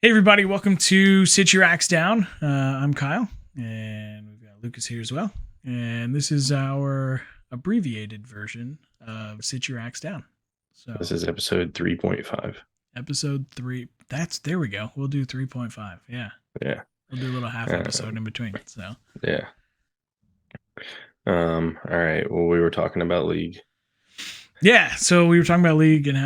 Hey everybody, welcome to Sit Your Axe Down. I'm Kyle, and we've got Lucas here as well. And this is our abbreviated version of Sit Your Axe Down. So This is episode 3.5. episode 3. There we go. We'll do 3.5. Yeah, Yeah. we'll do a little half episode in between. So Yeah. All right. Well, we were talking about league. yeah, so we were talking about league and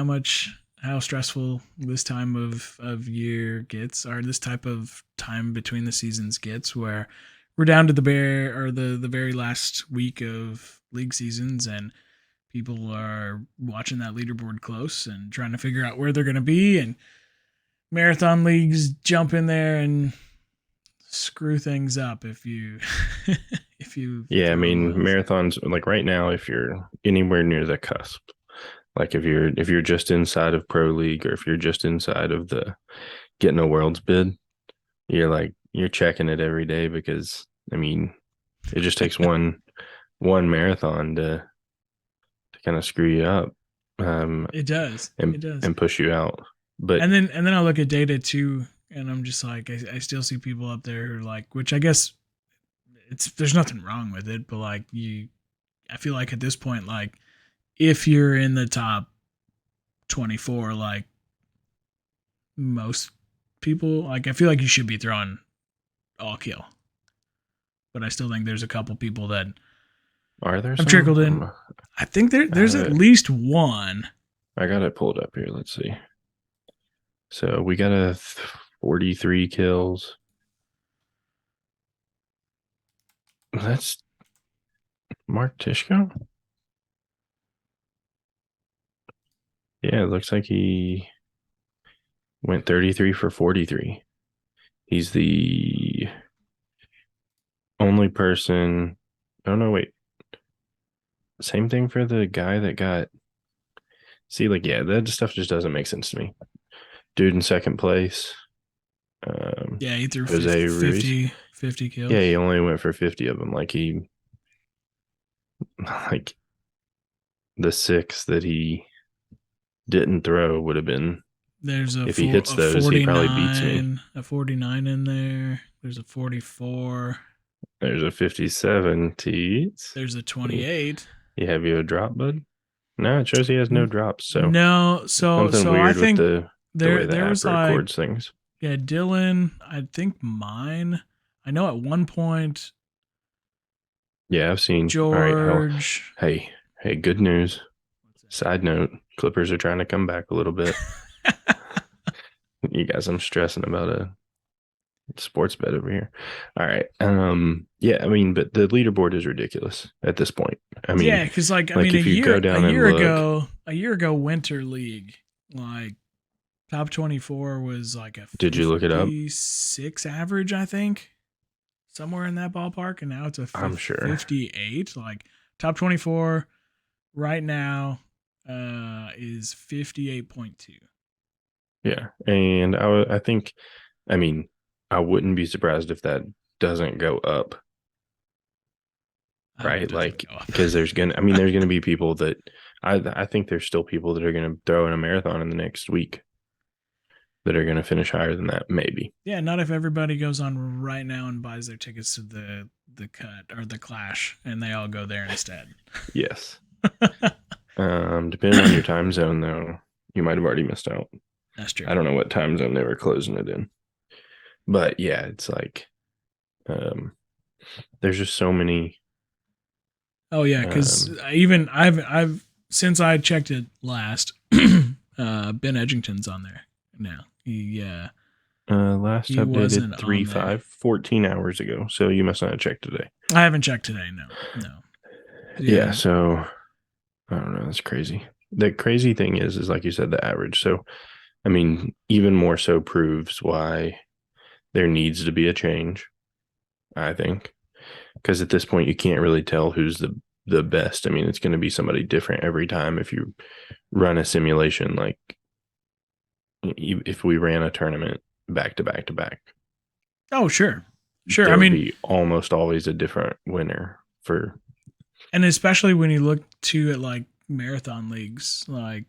how stressful this time of year gets, or this type of time between the seasons gets, where we're down to the very last week of league seasons, and people are watching that leaderboard close and trying to figure out where they're going to be, and marathon leagues jump in there and screw things up if you if you Yeah, I throw mean, those. marathons like right now, if you're anywhere near the cusp, like if you're just inside of pro league or if you're just inside of the getting a world's bid, you're checking it every day because I mean, it just takes one marathon to kind of screw you up, It does. and It does. and push you out. But And then I look at data too, and I'm just like, I still see people up there who are like, which I guess there's nothing wrong with it, but like I feel like at this point, like if you're in the top 24, like most people, like I feel like you should be throwing all kill, but I still think there's a couple people that are there have some? trickled in. I think I there's have at it. least one. I got it pulled up here. Let's see. So we got 43 kills. That's Mark Tishko. Yeah, it looks like he went 33 for 43. He's the only person. Oh, no, wait. Same thing for the guy that got. See, like, yeah, that stuff just doesn't make sense to me. Dude in second place, Yeah, he threw Jose Ruiz. 50 Yeah, kills. he only went for 50 of them. Like the six that he didn't throw would have been. There's If he hits a those, he probably beats me. 49 in there. There's a 44. There's a 57 teats. There's a You, 28. you have you a drop, bud? No, it shows he has no drops. So No, something I weird with think the way the there app was like, records things. yeah, Dylan, I think mine. I know at one point Yeah, I've seen. All right. George. Hey, good news. Side note, Clippers are trying to come back a little bit. You guys, I'm stressing about a sports bet over here. All right. Yeah, I mean, but the leaderboard is ridiculous at this point. I Yeah, mean, because like I like mean if you go down and look, a year ago Winter League, like top 24 was like a did you look it up? 56 average, I think, somewhere in that ballpark, and now it's a I'm sure. 58. Like top 24 right now is 58.2. Yeah. And I think, I mean, I wouldn't be surprised if that doesn't go up, I hope it right? doesn't Like, go up. because there's gonna be people that I think there's still people that are gonna throw in a marathon in the next week that are gonna finish higher than that, maybe. Yeah, not if everybody goes on right now and buys their tickets to the cut or the clash, and they all go there instead. Yes. Depending on your time zone, though, you might have already missed out. That's true. I don't know what time zone they were closing it in, but yeah, it's like, there's just so many. Oh yeah, because even I've since I checked it last, Ben Edgington's on there now. Last He updated wasn't three on there. five 14 hours ago, so you must not have checked today. I haven't checked today. No. Yeah, Yeah. so I don't know. That's crazy. The crazy thing is like you said, the average. So, I mean, even more so proves why there needs to be a change, I think, because at this point you can't really tell who's the best. I mean, it's going to be somebody different every time if you run a simulation. Like if we ran a tournament back to back to back, Oh sure. there I would mean, be almost always a different winner for. and especially when you look to at like marathon leagues, like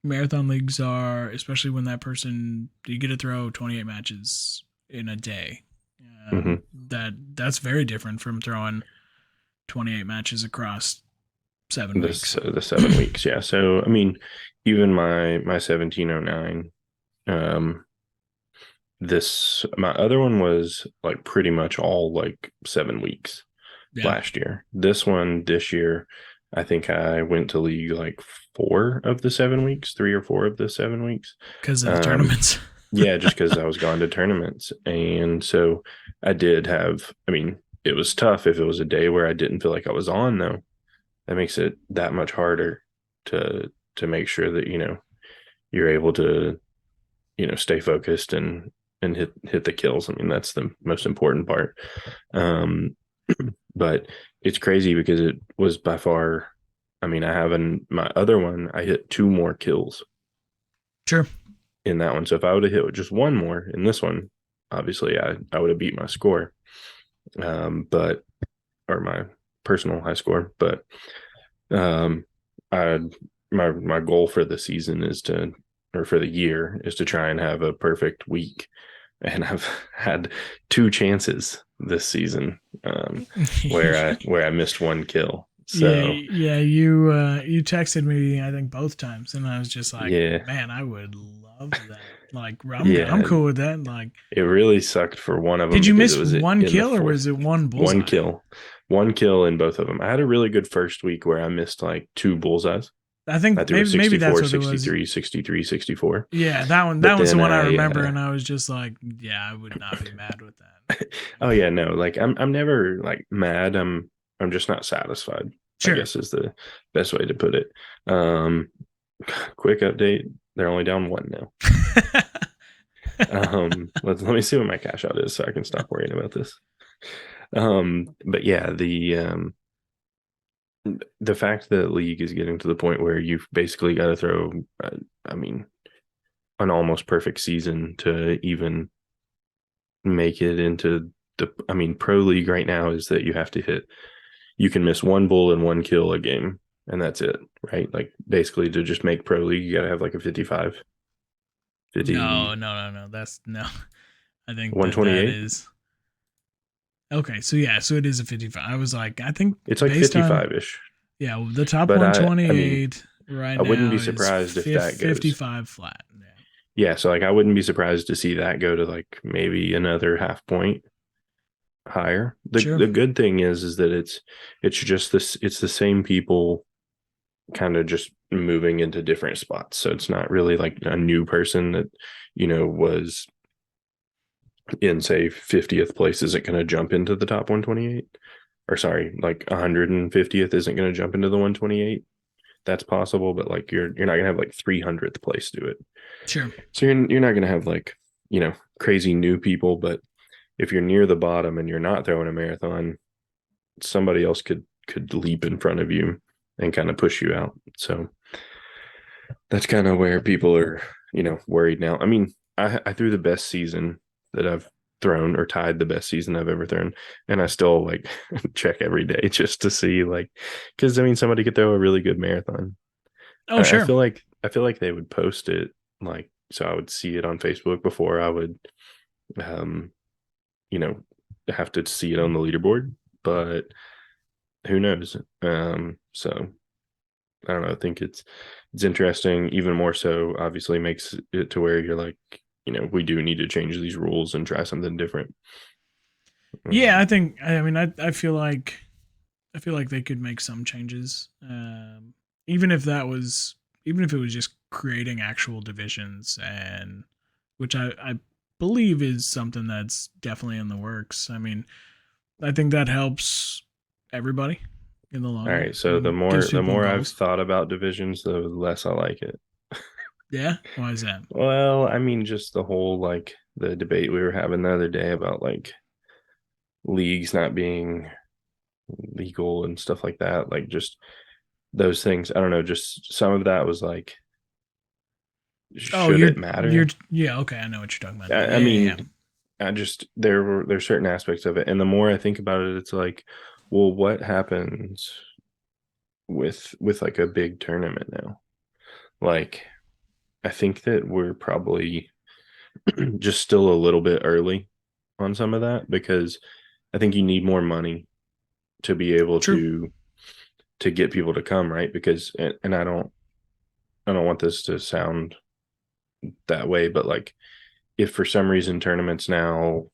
marathon leagues are, especially when that person you get to throw 28 matches in a day. Hmm. That's very different from throwing 28 matches across 7 weeks. The 7 weeks, yeah. So I mean, even my 1709, um, this my other one was like pretty much all like 7 weeks Yeah, last year. This one this year, I think I went to league like 4 of the 7 weeks, 3 or 4 of the 7 weeks. because of the Um, tournaments. yeah, just because I was gone to tournaments. And so I did have, I mean, it was tough if it was a day where I didn't feel like I was on though. That makes it that much harder to make sure that, you're able to, stay focused and hit the kills. I mean, that's the most important part. Um, but it's crazy because it was by far, I mean, I have in my other one, I hit 2 more kills Sure. in that one. So if I would have hit just one more in this one, obviously I would have beat my score. But or my personal high score. But um I my goal for the season is to or for the year is to try and have a perfect week. And I've had 2 chances this season, where I missed 1 kill. Yeah, So yeah. You texted me, I think both times, and I was just like, yeah, man, I would love that. Like, I'm yeah, cool with that. Like, it really sucked for one of them did you because it miss was one in the kill or fourth. was it one One bullseye? kill, 1 kill in both of them. I had a really good first week where I missed like 2 bullseyes. I I think threw a maybe that's 64, what it was. 63, 63, 64. Yeah, that But one's the then one I I remember, and I was just like, yeah, I would not be mad with that. oh yeah, no, like I'm never like mad. I'm just not satisfied, I Sure. guess is the best way to put it. Um quick update. They're only down 1 now. Let me see what my cash out is so I can stop worrying about this. But yeah, the fact that league is getting to the point where you've basically got to throw I mean an almost perfect season to even make it into the I mean pro league right now is that you can miss 1 bull and 1 kill a game and that's it, right? Like basically to just make pro league you got to have like a 55 No, 50 no, no, no. That's no. I think that 128. is okay. So yeah, so it is a 55. I was like, I think It's like based on 55ish, yeah, the top but I mean 128 right I wouldn't be now is surprised if that goes. 55 flat. Yeah. Yeah, so like I wouldn't be surprised to see that go to like maybe another half point higher. Sure. The good thing is that it's just this it's the same people kind of just moving into different spots. So it's not really like a new person that, was in say 50th place isn't going to jump into the top 128. Or sorry, like 150th isn't going to jump into the 128. That's possible, but like you're not going to have like 300th place do it. Sure. So you're not going to have like, crazy new people, but if you're near the bottom and you're not throwing a marathon, somebody else could leap in front of you and kind of push you out. So that's kind of where people are, worried now. I mean, I threw the best season that I've thrown or tied the best season I've ever thrown. And I still like check every day just to see like, cause I mean, somebody could throw a really good marathon. Oh, I sure. feel like they would post it like, so I would see it on Facebook before I would, um, you know, have to see it on the leaderboard, but who knows? So I don't know. I think it's interesting. Even more so, obviously, makes it to where you're like, we do need to change these rules and try something different. Yeah, I Um, think I mean I feel like they could make some changes. Even if that was even if it was just creating actual divisions and which I believe is something that's definitely in the works. I mean, I think that helps everybody in the long all run right. So the and more gives the people more I've goals. thought about divisions, the less I like it. Yeah, why is that? Well, I mean, just the whole like the debate we were having the other day about like leagues not being legal and stuff like that. Like just those things. I don't know. Just some of that was like, Oh, should it you're matter? yeah, okay, I know what you're talking about now. I Yeah, yeah, mean, I just there's certain aspects of it, and the more I think about it, it's like, well, what happens with like a big tournament now? Like, I think that we're probably just still a little bit early on some of that, because I think you need more money to be able True. to get people to come, right? Because and I don't want this to sound that way, but like, if for some reason tournaments now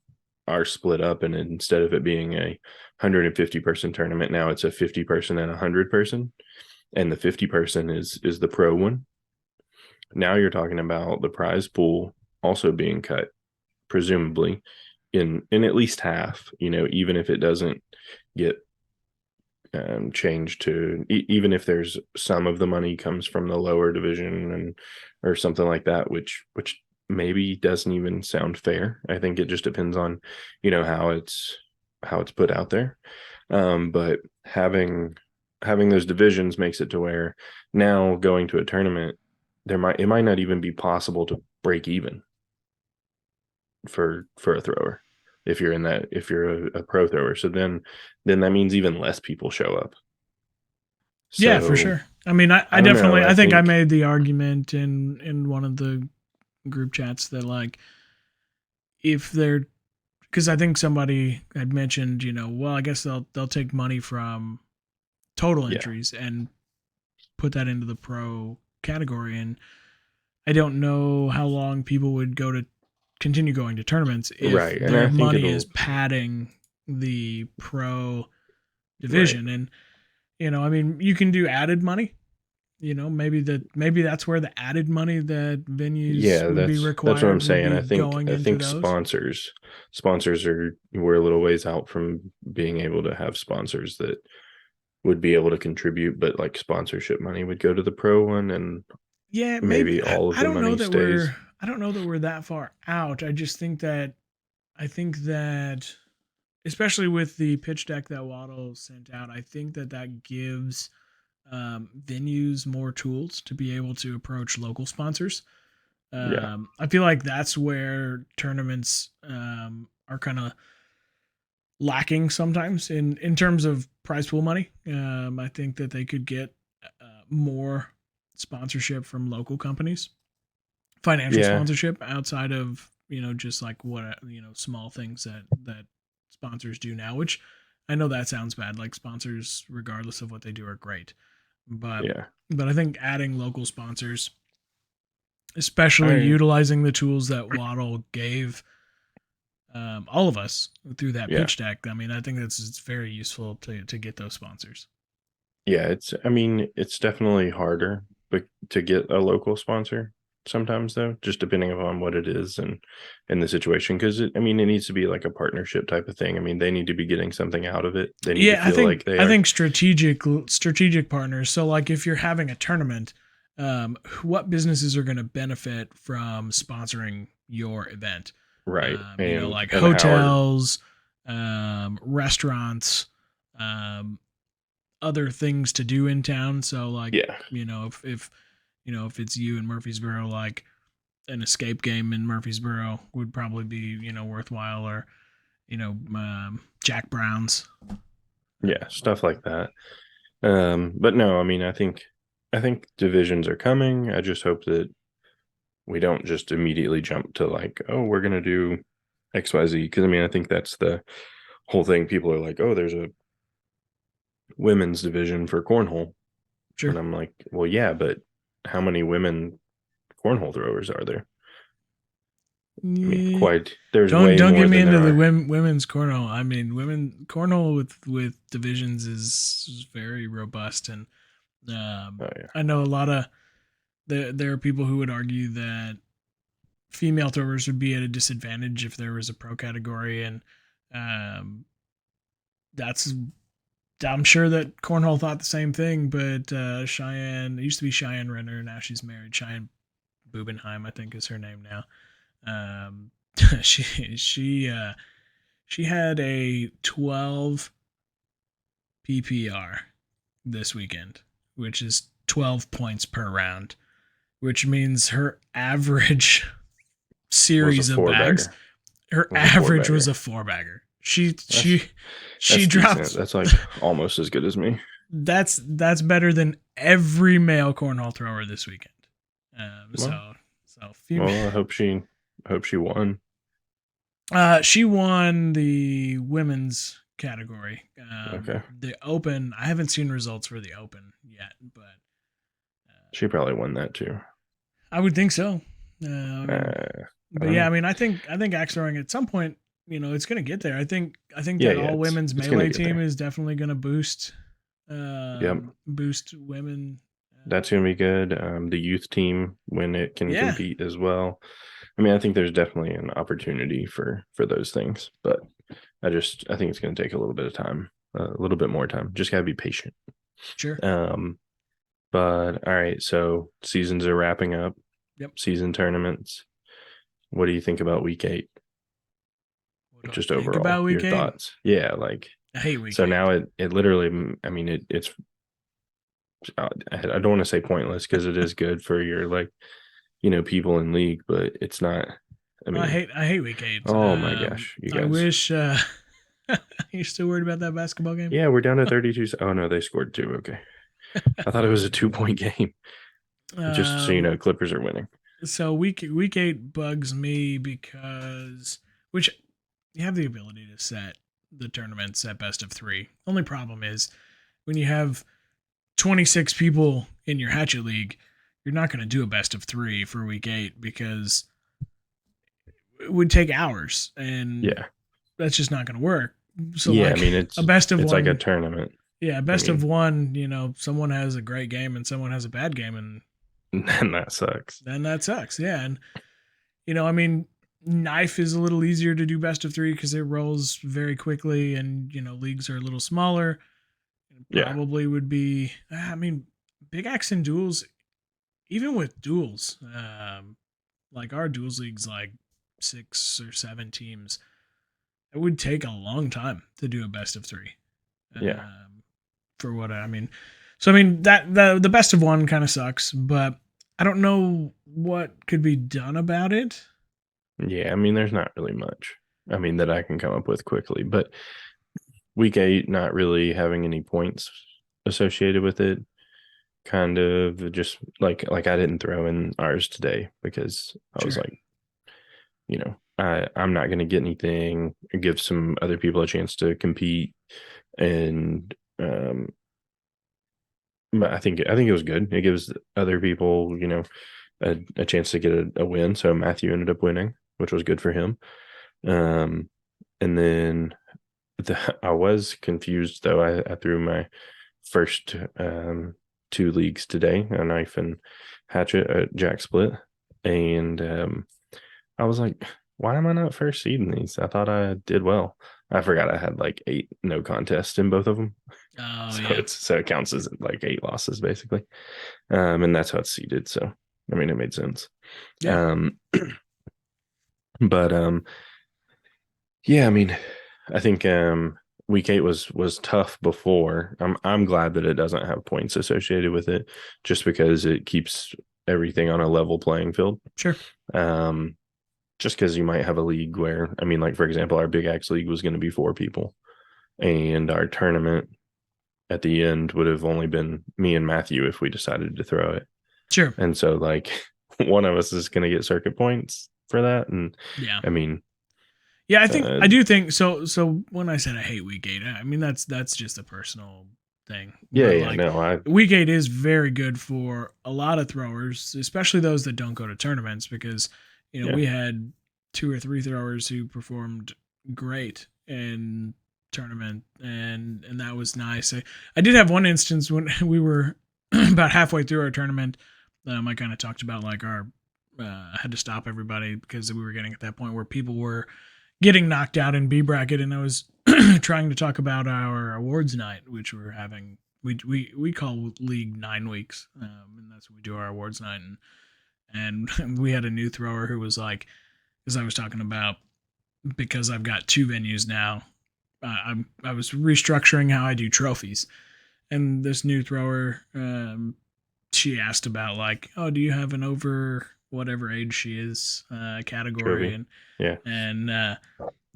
are split up, and instead of it being a 150 person tournament, now it's a 50 person and a 100 person, and the 50 person is the pro one. Now you're talking about the prize pool also being cut, presumably in at least half, even if it doesn't get changed to, even if there's some of the money comes from the lower division, and or something like that, which maybe doesn't even sound fair. I think it just depends on how it's put out there. But having those divisions makes it to where now going to a tournament, it might not even be possible to break even for a thrower, if you're a pro thrower. So then that means even less people show up. Yeah, for So sure. I mean, I I don't know. definitely, I I think I think, made the argument in one of the group chats that, like, if they're, because I think somebody had mentioned, well, I guess they'll take money from total yeah, entries and put that into the pro category, and I don't know how long people would go to continue going to tournaments if right. And their I think money is it'll, padding the pro right. division. And I mean, you can do added money. Maybe that's where the added money that venues Yeah, would be that's what I'm required would saying. be going I into think those. sponsors are, we're a little ways out from being able to have sponsors that would be able to contribute, but like sponsorship money would go to the pro one, and Yeah, maybe. maybe all of I the don't know money that stays. we're that far out. I think that especially with the pitch deck that Waddle sent out, I think that gives venues more tools to be able to approach local sponsors. Yeah. I feel like that's where tournaments are kind of lacking sometimes in terms of prize pool money. I think that they could get more sponsorship from local companies, financial Yeah. sponsorship outside of just like what small things that sponsors do now. Which I know that sounds bad. Like, sponsors, regardless of what they do, are great, but Yeah. I think adding local sponsors, especially I utilizing the tools that Waddle gave all of us through that yeah. pitch deck. I mean, I think it's very useful to get those sponsors. Yeah, I mean, it's definitely harder, but to get a local sponsor sometimes, though, just depending upon what it is and the situation, because I mean, it needs to be like a partnership type of thing. I mean, they need to be getting something out of it. They need to Yeah, I feel think like they I are. think strategic partners. So, like, if you're having a tournament, what businesses are going to benefit from sponsoring your event? Right. Like And how are, hotels, restaurants, um, other things to do in town. So, like, yeah. if it's you in Murfreesboro, like, an escape game in Murfreesboro would probably be worthwhile, or Jack Brown's. Yeah, stuff like that. But no, I mean, I think divisions are coming. I just hope that we don't just immediately jump to like, oh, we're gonna do XYZ. Because I mean, I think that's the whole thing. People are like, oh, there's a women's division for cornhole. Sure. And I'm like, well, yeah, but how many women cornhole throwers are there? I mean, Yeah. quite, there's Don't way get more me than into there the are. women's cornhole. I mean, women cornhole with divisions is very robust, and Oh yeah. I know a lot of there are people who would argue that female throwers would be at a disadvantage if there was a pro category, and um, that's I'm sure that cornhole thought the same thing. But Cheyenne, it used to be Cheyenne Renner, now she's married. Cheyenne Bubenheim, I think, is her name now. Um, she she had a 12 PPR this weekend, which is 12 points per round, which means her average Was a series of four bags, bagger. her Was a four average was bagger. a four bagger. She That's she she that's decent. dropped. That's like almost as good as me. That's better than every male cornhole thrower this weekend. So Well, So Well, I hope she won. she won the women's category. Okay. The open, I haven't seen results for the open yet, but She probably won that too. I would think so. I mean, I but don't yeah, I know. mean, I think axe throwing at some point, it's going to get there. I think Yeah, that yeah, all women's it's gonna melee get team there. is definitely going to Yep. boost women. That's gonna be good. The youth team when it can Yeah, compete as well. I mean, I think there's definitely an opportunity for those things, but I think it's gonna take a little bit of time, a little bit more time. Just gotta be patient. sure. Um, but all right, so seasons are wrapping up, Yep. season tournaments. What do you think about week 8? What do I Just think overall, about your week 8? thoughts? Yeah, like I hate week so 8. now it literally, I mean, it's I don't want to say pointless because it is good for your like people in league, but it's not. I I mean, hate I hate week 8. oh my gosh, you I guys. wish you're still worried about that basketball game. Yeah, we're down to 32. Oh no, they scored 2. Okay. I thought it was a 2-point game. Just so you um, know, Clippers are winning. so week 8 bugs me because which you have the ability to set the tournaments at best of 3. Only problem is when you have 26 people in your hatchet league, you're not going to do a best of 3 for week 8 because it would take hours and Yeah. that's just not going to work. So Yeah, I like mean a best of it's like a 1, tournament. yeah, I best of mean, 1, someone has a great game and someone has a bad game, and and that sucks. then that sucks. Yeah, and I mean, knife is a little easier to do best of 3 because it rolls very quickly, and leagues are a little smaller. It Yeah. probably would be. I mean, big axe and duels, even with duels, like our duels leagues, like 6 or 7 teams, it would take a long time to do a best of 3. Yeah. For what I mean, so I mean that the best of 1 kind of sucks, but I don't know what could be done about it. Yeah, I mean, there's not really much. I mean, that I can come up with quickly, but week 8 not really having any points associated with it. Kind of just like I didn't throw in ours today because I was Sure. like, I'm not going to get anything. Give some other people a chance to compete, and but I think it was good. It gives other people, a chance to get a win. So Matthew ended up winning, which was good for him. Um, and then I was confused though. I threw my first 2 leagues today, a knife and hatchet at Jack Split, and I was like, why am I not first seeding these? I thought I did well. I forgot I had like 8 no contests in both of them. Oh So yeah. it counts as like 8 losses basically. And that's how it's seeded. So I mean it made sense. Yeah. Um but yeah, I mean I think week 8 was tough before. I'm glad that it doesn't have points associated with it just because it keeps everything on a level playing field. Sure. Um just because you might have a league where, I mean, like for example, our Big Axe League was going to be 4 people, and our tournament at the end would have only been me and Matthew if we decided to throw it. Sure. And so, like, one of us is going to get circuit points for that. And Yeah. I mean, Yeah, uh, I do think so. So when I said I hate week 8, I mean that's just a personal thing. yeah, But yeah, like no, week 8 is very good for a lot of throwers, especially those that don't go to tournaments, because yeah, we had 2 or 3 throwers who performed great in tournament, and that was nice. I did have one instance when we were about halfway through our tournament. I kind of talked about like our had to stop everybody because we were getting at that point where people were getting knocked out in B bracket, and I was trying to talk about our awards night, which we're having. We call league 9 weeks, and that's when we do our awards night. And we had a new thrower who was like, as I was talking about, because I've got 2 venues now. I was restructuring how I do trophies, and this new thrower, she asked about like, oh, do you have an over whatever age she is category, trophy. and Yeah. and uh,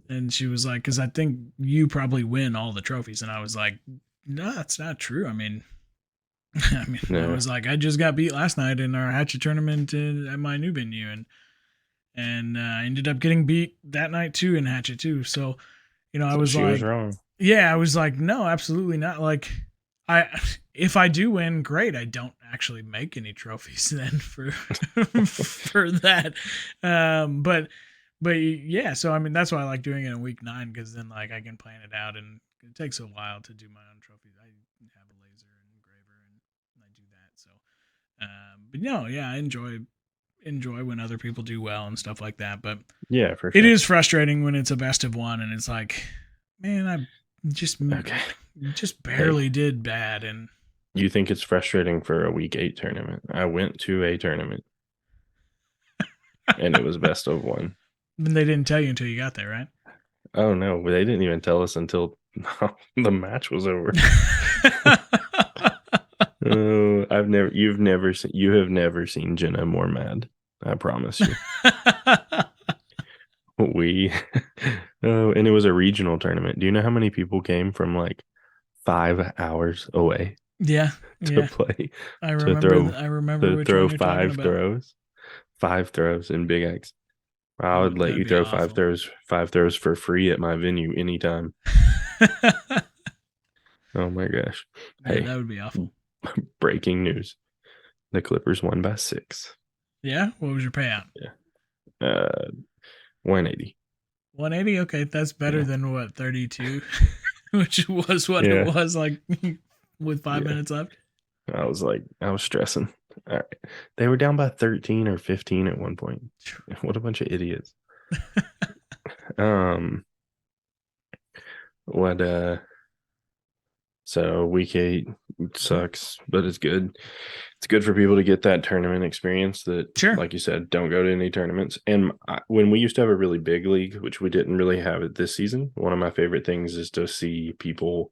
and she was like, because I think you probably win all the trophies, and I was like, no, that's not true. I mean, I mean, I No. was like, I just got beat last night in our hatchet tournament at my new venue, and I ended up getting beat that night too in hatchet too. So, I So was she was like, wrong. yeah, I was like, no, absolutely not. Like, I if I do win, great. I don't actually make any trophies then for for that. But yeah, so I mean that's why I like doing it in week 9 because then like I can plan it out and it takes a while to do my own trophies. I have a laser and engraver and I do that. So, but no, yeah, I enjoy when other people do well and stuff like that. But Yeah, for it sure. is frustrating when it's a best of one and it's like, man, I just Okay. just barely did bad and You think it's frustrating for a week 8 tournament? I went to a tournament and it was best of one. they didn't tell you until you got there, right? Oh no, they didn't even tell us until the match was over. Oh, you have never seen Jenna more mad. I promise you. We, oh, and it was a regional tournament. Do you know how many people came from like 5 hours away Yeah, to yeah. play I to remember. throw I remember which one you're talking about. five throws in Big X. I would let That'd you be throw awful. five throws for free at my venue anytime. Oh my gosh. Yeah, Hey, that would be awful. breaking news. The Clippers won by 6. Yeah. What was your payout? Yeah. 180. 180. Okay, that's better Yeah. than what 32, which was what it Yeah. was like with 5 minutes Yeah. left. I was stressing. All right. They were down by 13 or 15 at one point. What a bunch of idiots. Um, what, so week 8 sucks, but it's good. It's good for people to get that tournament experience that, Sure. like you said, don't go to any tournaments. And when we used to have a really big league, which we didn't really have it this season, one of my favorite things is to see people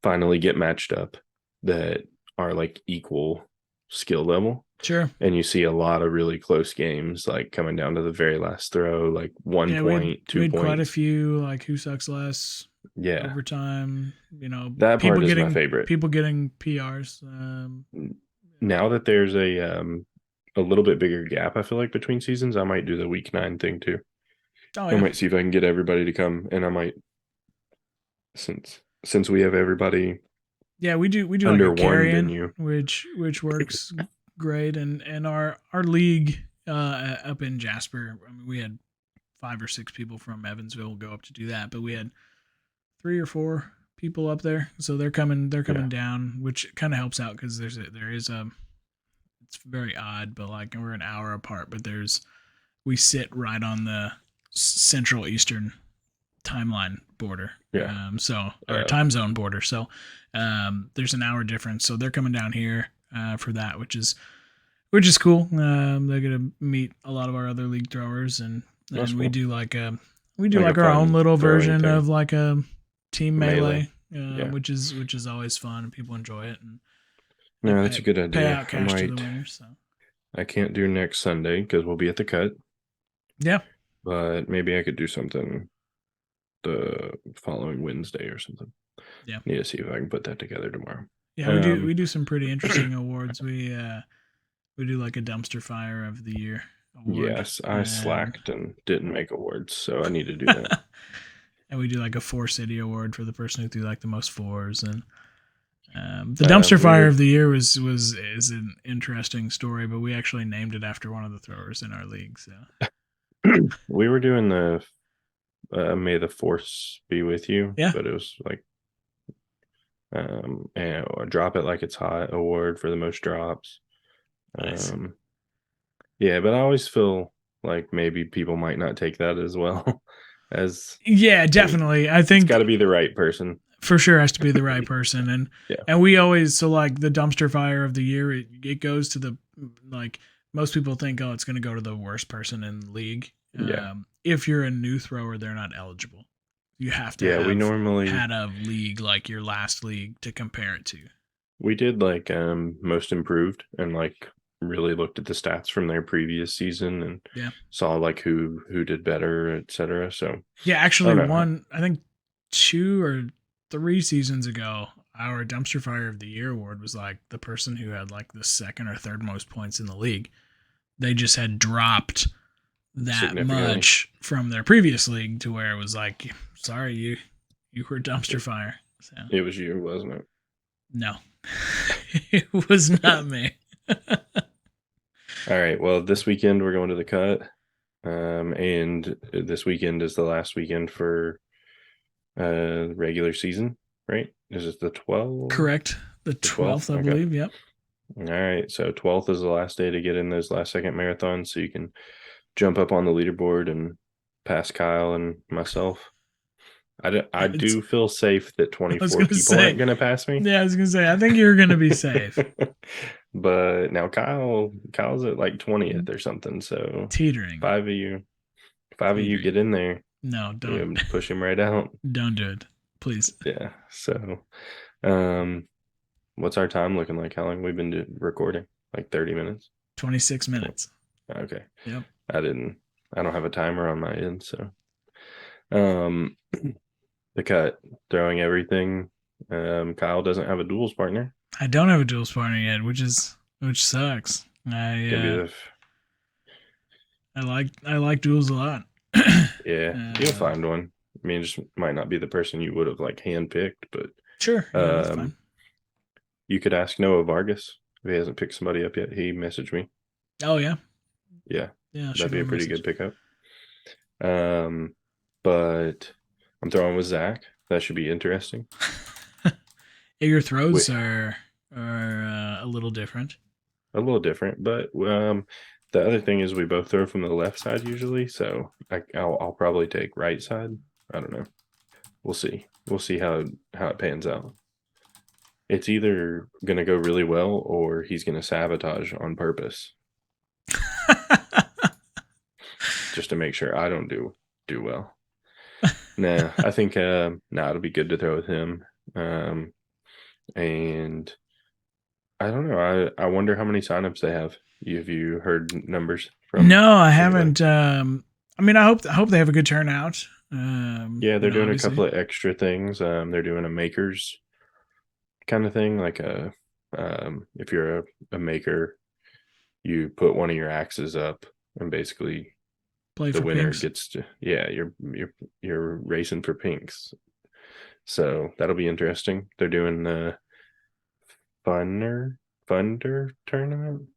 finally get matched up that are like equal skill level. Sure. And you see a lot of really close games, like coming down to the very last throw, like 1 Yeah, point, we 2 had quite a points. few like who sucks less Yeah, overtime. that People part is my getting favorite. PRs. Now that there's a little bit bigger gap, I feel like between seasons, I might do the week 9 thing too. Oh I yeah, might see if I can get everybody to come, and I might since we have everybody yeah. We do like a under one carry-in, venue. which works great, and our league up in Jasper. I mean, we had 5 or 6 people from Evansville go up to do that, but we had 3 or 4 people up there, so they're coming. They're Yeah, coming down, which kind of helps out because there is a. It's very odd, but like we're an hour apart, but we sit right on the central eastern timeline border. yeah. Or Uh, time zone border. So there's an hour difference. So they're coming down here for that, which is cool. They're gonna meet a lot of our other league throwers, and that's we cool. do like Like a our own fun little throwing version thing. of like a team melee, Yeah. which is always fun and people enjoy it, and they No, that's a good pay idea. out cash to the winners. So I can't do next Sunday because we'll be at the cut, yeah, but maybe I could do something the following Wednesday or something. yeah. Need to see if I can put that together tomorrow. Yeah, we do some pretty interesting awards. We do like a dumpster fire of the year award. Yes, I And slacked and didn't make awards, so I need to do that. and we do like a 4 city award for the person who threw like the most fours. And the dumpster fire of the year is an interesting story, but we actually named it after one of the throwers in our league. So We were doing the May the Force be with you, yeah, but it was like and or drop it like it's hot award for the most drops. nice. Yeah, but I always feel like maybe people might not take that as well as Yeah, definitely. I it's got think to be the right person. for sure has to be the right person, and Yeah. and we always so like the dumpster fire of the year. It goes to the like most people think it's going to go to the worst person in the league. Yeah. If you're a new thrower, they're not eligible. You have to Yeah, we have normally had a league like your last league to compare it to. we did like most improved and like really looked at the stats from their previous season and Yeah. saw like who did better, etc. So Yeah, actually, I don't know. I think 2 or 3 seasons ago, our dumpster fire of the year award was like the person who had like the second or third most points in the league. They just had dropped that much from their previous league to where it was like, sorry, you were dumpster fire. So It was you, wasn't it? no, it was not me. All right. Well, this weekend we're going to the cut. And this weekend is the last weekend for regular season, right? Is it the 12th? Correct. The 12th, I believe. Yep. All right. So 12th is the last day to get in those last second marathons, so you can jump up on the leaderboard and pass Kyle and myself. I do feel safe that 24 people aren't going to pass me. Yeah, I was going to say, I think you're going to be safe. But now Kyle's at like 20th or something. So teetering. Five of you get in there. No, don't push him right out. Don't do it, please. Yeah. So, what's our time looking like? How long we've been recording? Like 30 minutes. 26 minutes. Okay. Yep. I don't have a timer on my end, so. The cut, throwing everything. Kyle doesn't have a duels partner. I don't have a duels partner yet, which sucks. I like duels a lot. Yeah, you'll find one. I mean, it just might not be the person you would have like handpicked, but sure. Yeah, that's fine. You could ask Noah Vargas if he hasn't picked somebody up yet. He messaged me. Oh yeah. Yeah. That'd be a pretty good pickup. But I'm throwing with Zach. That should be interesting. Yeah, your throws are a little different. A little different, but the other thing is we both throw from the left side usually, so I'll probably take right side. I don't know. We'll see. We'll see how it pans out. It's either gonna go really well or he's gonna sabotage on purpose, just to make sure I don't do well. Nah, I think it'll be good to throw with him. And I don't know. I wonder how many signups they have. Have you heard numbers from? No, I haven't. I mean, I hope they have a good turnout. Yeah, they're doing obviously a couple of extra things. They're doing a makers kind of thing, like if you're a maker, you put one of your axes up and basically the winner pinks. Gets to you're racing for pinks. So that'll be interesting. They're doing the Funder tournament.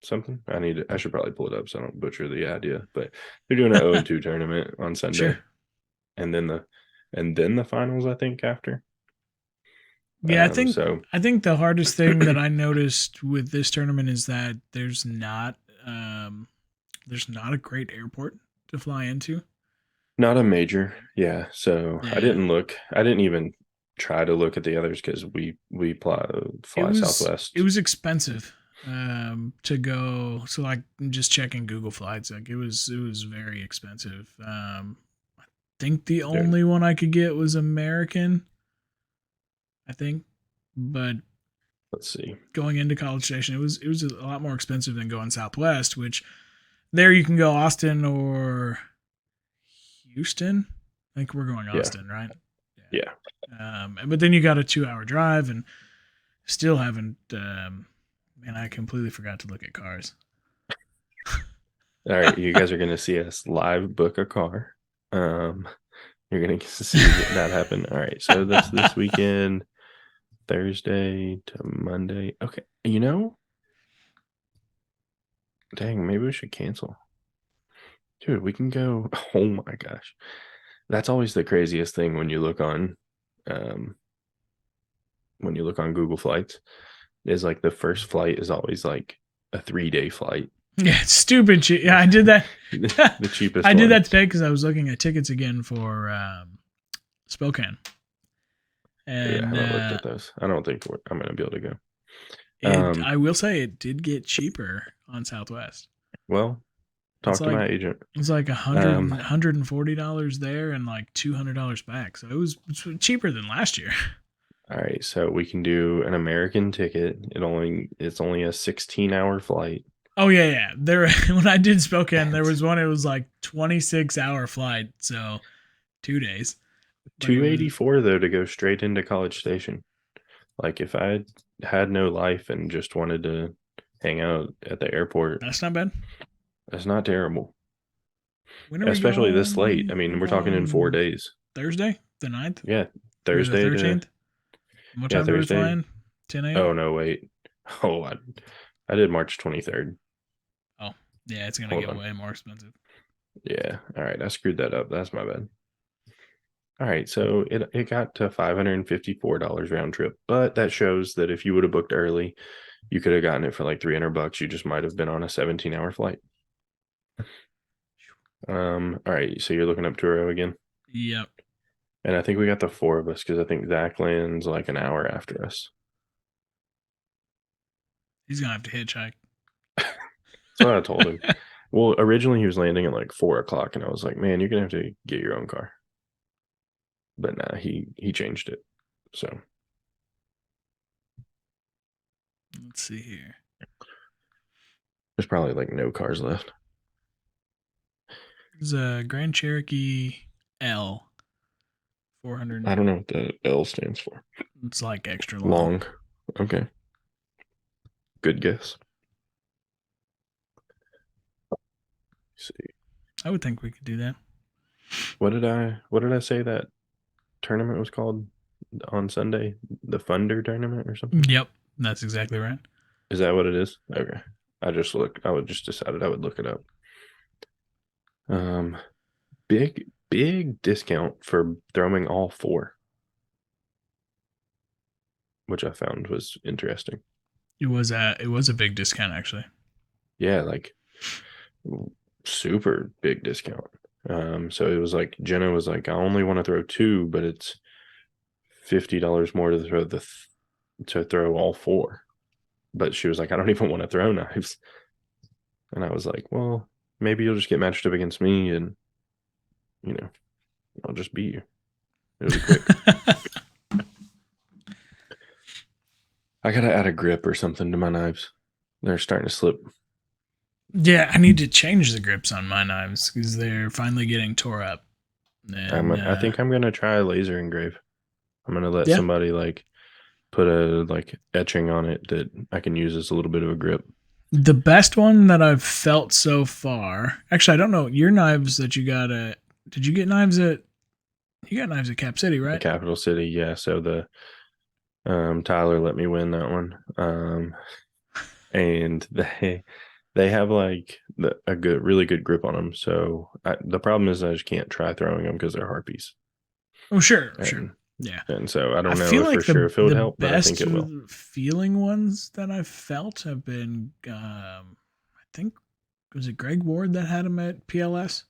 Something I should probably pull it up so I don't butcher the idea, but they're doing an 0-2 tournament on Sunday. Sure. And then the finals, I think, after. Yeah, I think the hardest thing that I noticed with this tournament is that there's not a great airport to fly into. Not a major, yeah. So yeah. I didn't even try to look at the others because we fly Southwest. It was expensive to go. So like just checking Google Flights, like it was very expensive. I think the only one I could get was American. I think, but let's see. Going into College Station, it was a lot more expensive than going Southwest, which there you can go Austin or Houston. I think we're going Austin, right? Yeah. But then you got a 2-hour drive, and still haven't. Man, I completely forgot to look at cars. All right, you guys are gonna see us live book a car. You're gonna see that happen. All right, so that's this weekend, Thursday to Monday. Okay, dang, maybe we should cancel. Dude, we can go. Oh my gosh, that's always the craziest thing when you look on, Google Flights. Is like the first flight is always like a 3-day flight. Yeah, it's stupid cheap. Yeah, I did that. The cheapest. I did that today because I was looking at tickets again for Spokane. And yeah, I haven't looked at those. I don't think I'm going to be able to go. I will say it did get cheaper on Southwest. Well, talk to my agent. It's like $140 there and like $200 back. So it's cheaper than last year. All right, so we can do an American ticket. It's only a 16-hour flight. Oh yeah. There when I did Spokane, there was one. It was like 26-hour flight, so 2 days. $284 though to go straight into College Station. Like if I had no life and just wanted to hang out at the airport, That's not bad. that's not terrible. When are we Especially this late. I going? We're mean, we're talking in 4 going days. Thursday, the 9th, Yeah, or the Thursday to 13th. What yeah, time are we Thursday. flying? 10 a.m. Oh no, wait. Oh, I did March 23rd. Oh, yeah, it's gonna Hold get on. way more expensive. Yeah. All right, I screwed that up. That's my bad. All right, so it got to $554 round trip, but that shows that if you would have booked early, you could have gotten it for like $300. You just might have been on a 17-hour flight. All right, so you're looking up Turo again, Yep, and I think we got the four of us because I think Zach lands like an hour after us. he's gonna have to hitchhike. That's what I told him. Well, originally he was landing at like 4 o'clock, and I was like, "Man, you're gonna have to get your own car." But nah, he changed it. So Let's see here. there's probably like no cars left. It's a Grand Cherokee L, I 400. don't know what the L stands for. It's like extra long. Long. Okay. Good guess. Let's see. I would think we could do that. What did I say that tournament was called on Sunday? The Thunder tournament or something? Yep, that's exactly right. Is that what it is? Okay. I would just decided I would look it up. Um big discount for throwing all four, which I found was interesting. It was a big discount actually. Yeah, like super big discount. So it was like Jenna was like, I only want to throw two, but it's $50 more to throw all four. But she was like, I don't even want to throw knives. And I was like, well, maybe you'll just get matched up against me and I'll just beat you. It'll be quick. I gotta add a grip or something to my knives. They're starting to slip. Yeah, I need to change the grips on my knives because they're finally getting tore up. And I think I'm gonna try a laser engrave. I'm gonna let Yeah. somebody like put a like etching on it that I can use as a little bit of a grip. the best one that I've felt so far. Actually, I don't know your knives that you got at. Did you get knives at? You got knives at Cap City, The right? capital city, yeah. So the Tyler let me win that one. And they have like a really good grip on them. So the problem is I just can't try throwing them because they're harpies. Oh, sure, And, sure. Yeah. And so I I don't know feel if for like sure if it would the help, but I think best it will. feeling ones that I've felt have been, I think, was it Greg Ward that had them at PLS?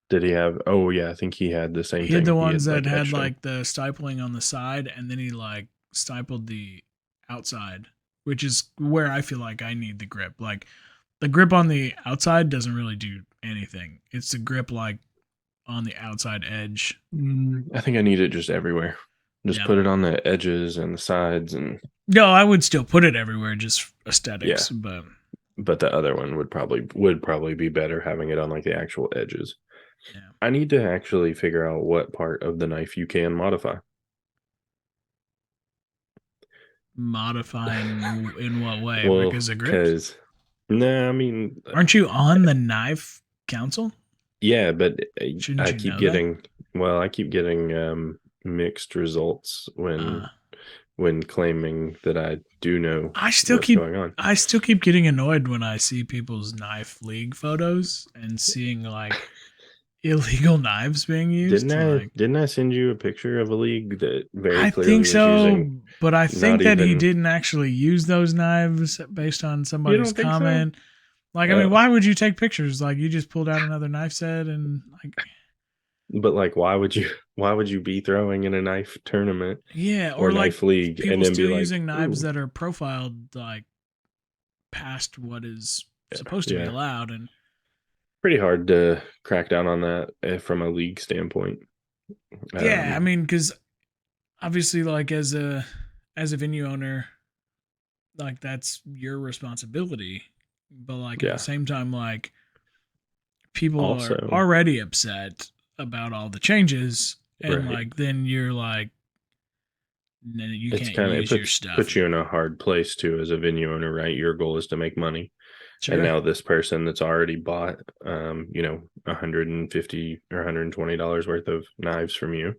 Did he have? Oh yeah, I think he had the same He had thing. the ones that like had etched 'em. like the stipling on the side, and then he like stippled the outside, which is where I feel like I need the grip. Like the grip on the outside doesn't really do anything. It's the grip like on the outside edge. I think I need it just everywhere. Just Yeah. put it on the edges and the sides, and No, I would still put it everywhere, just aesthetics. Yeah. But the other one would probably be better having it on like the actual edges. yeah. I need to actually figure out what part of the knife you can modify. Modify in what way? Well, Because of grips? because no, I mean, Aren't you on the knife council? yeah, but Shouldn't I you keep know getting I keep getting mixed results that? when claiming that I do know I still what's keep going on. I still keep getting annoyed when I see people's knife league photos and seeing like illegal knives being used. Didn't I send you a picture of a league that very I clearly think was so, using but I think not that he even didn't actually use those knives based on You somebody's don't think so? comment. Like, I mean, why would you take pictures? Like, you just pulled out another knife set and like, But like why would you be throwing in a knife tournament yeah, or or like knife league and people then be still like using knives ooh, that are profiled like past what is supposed to be yeah. allowed. And Pretty hard to crack down on that from a league standpoint. yeah, I mean, because obviously, like as a venue owner, like that's your responsibility. But like at Yeah. the same time, like people Also- are already upset about all the changes, and Right. like then you're like and then you It's can't kind of it use your puts stuff. you in a hard place too as a venue owner, right? Your goal is to make money. And Sure. now this person that's already bought, $150 or $120 worth of knives from you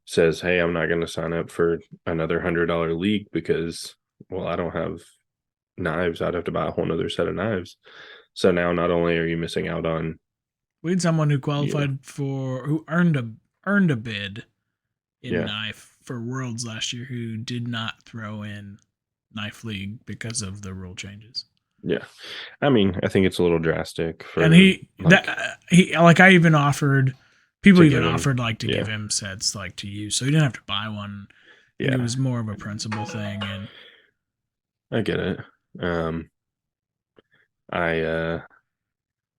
says, "Hey, I'm not going to sign up for another $100 league because, well, I don't have knives. I'd have to buy a whole nother set of knives." So now not only are you missing out on, We had someone who you know, qualified who earned a bid in yeah, knife for Worlds last year who did not throw in Knife League because of the rule changes. yeah. I mean, I think it's a little drastic And for like he like I even offered people to even give him, offered like to give yeah, him sets like to use, so he didn't have to buy one. I think it yeah. was more of a principle thing, and I get it. Um, I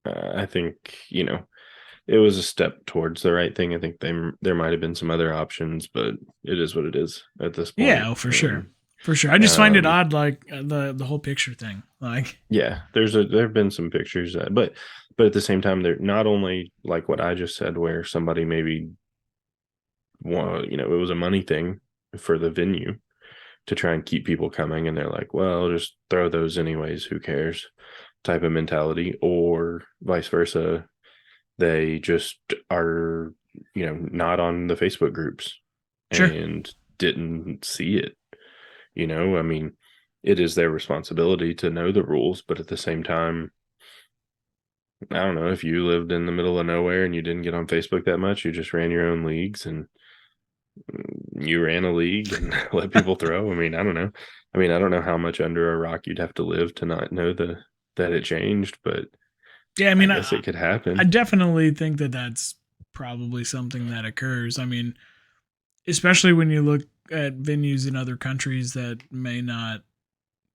I think it was a step towards the right thing. I think there might have been some other options, but it is what it is at this point. yeah, oh, for sure, And for sure. I just find it um, odd, like the whole picture thing, like yeah, there have been some pictures but at the same time, they're not only like what I just said, where somebody maybe it was a money thing for the venue to try and keep people coming, and they're like, well, just throw those anyways, who cares, type of mentality, or vice versa. They just are, not on the Facebook groups sure, and didn't see it. I mean, it is their responsibility to know the rules, but at the same time, I don't know, if you lived in the middle of nowhere and you didn't get on Facebook that much, you just ran your own leagues and you ran a league and let people throw. I mean, I don't know. I don't know how much under a rock you'd have to live to not know that it changed, but yeah. I I mean, guess it could I happen. definitely think that that's probably something that occurs. I mean, especially when you look at venues in other countries that may not,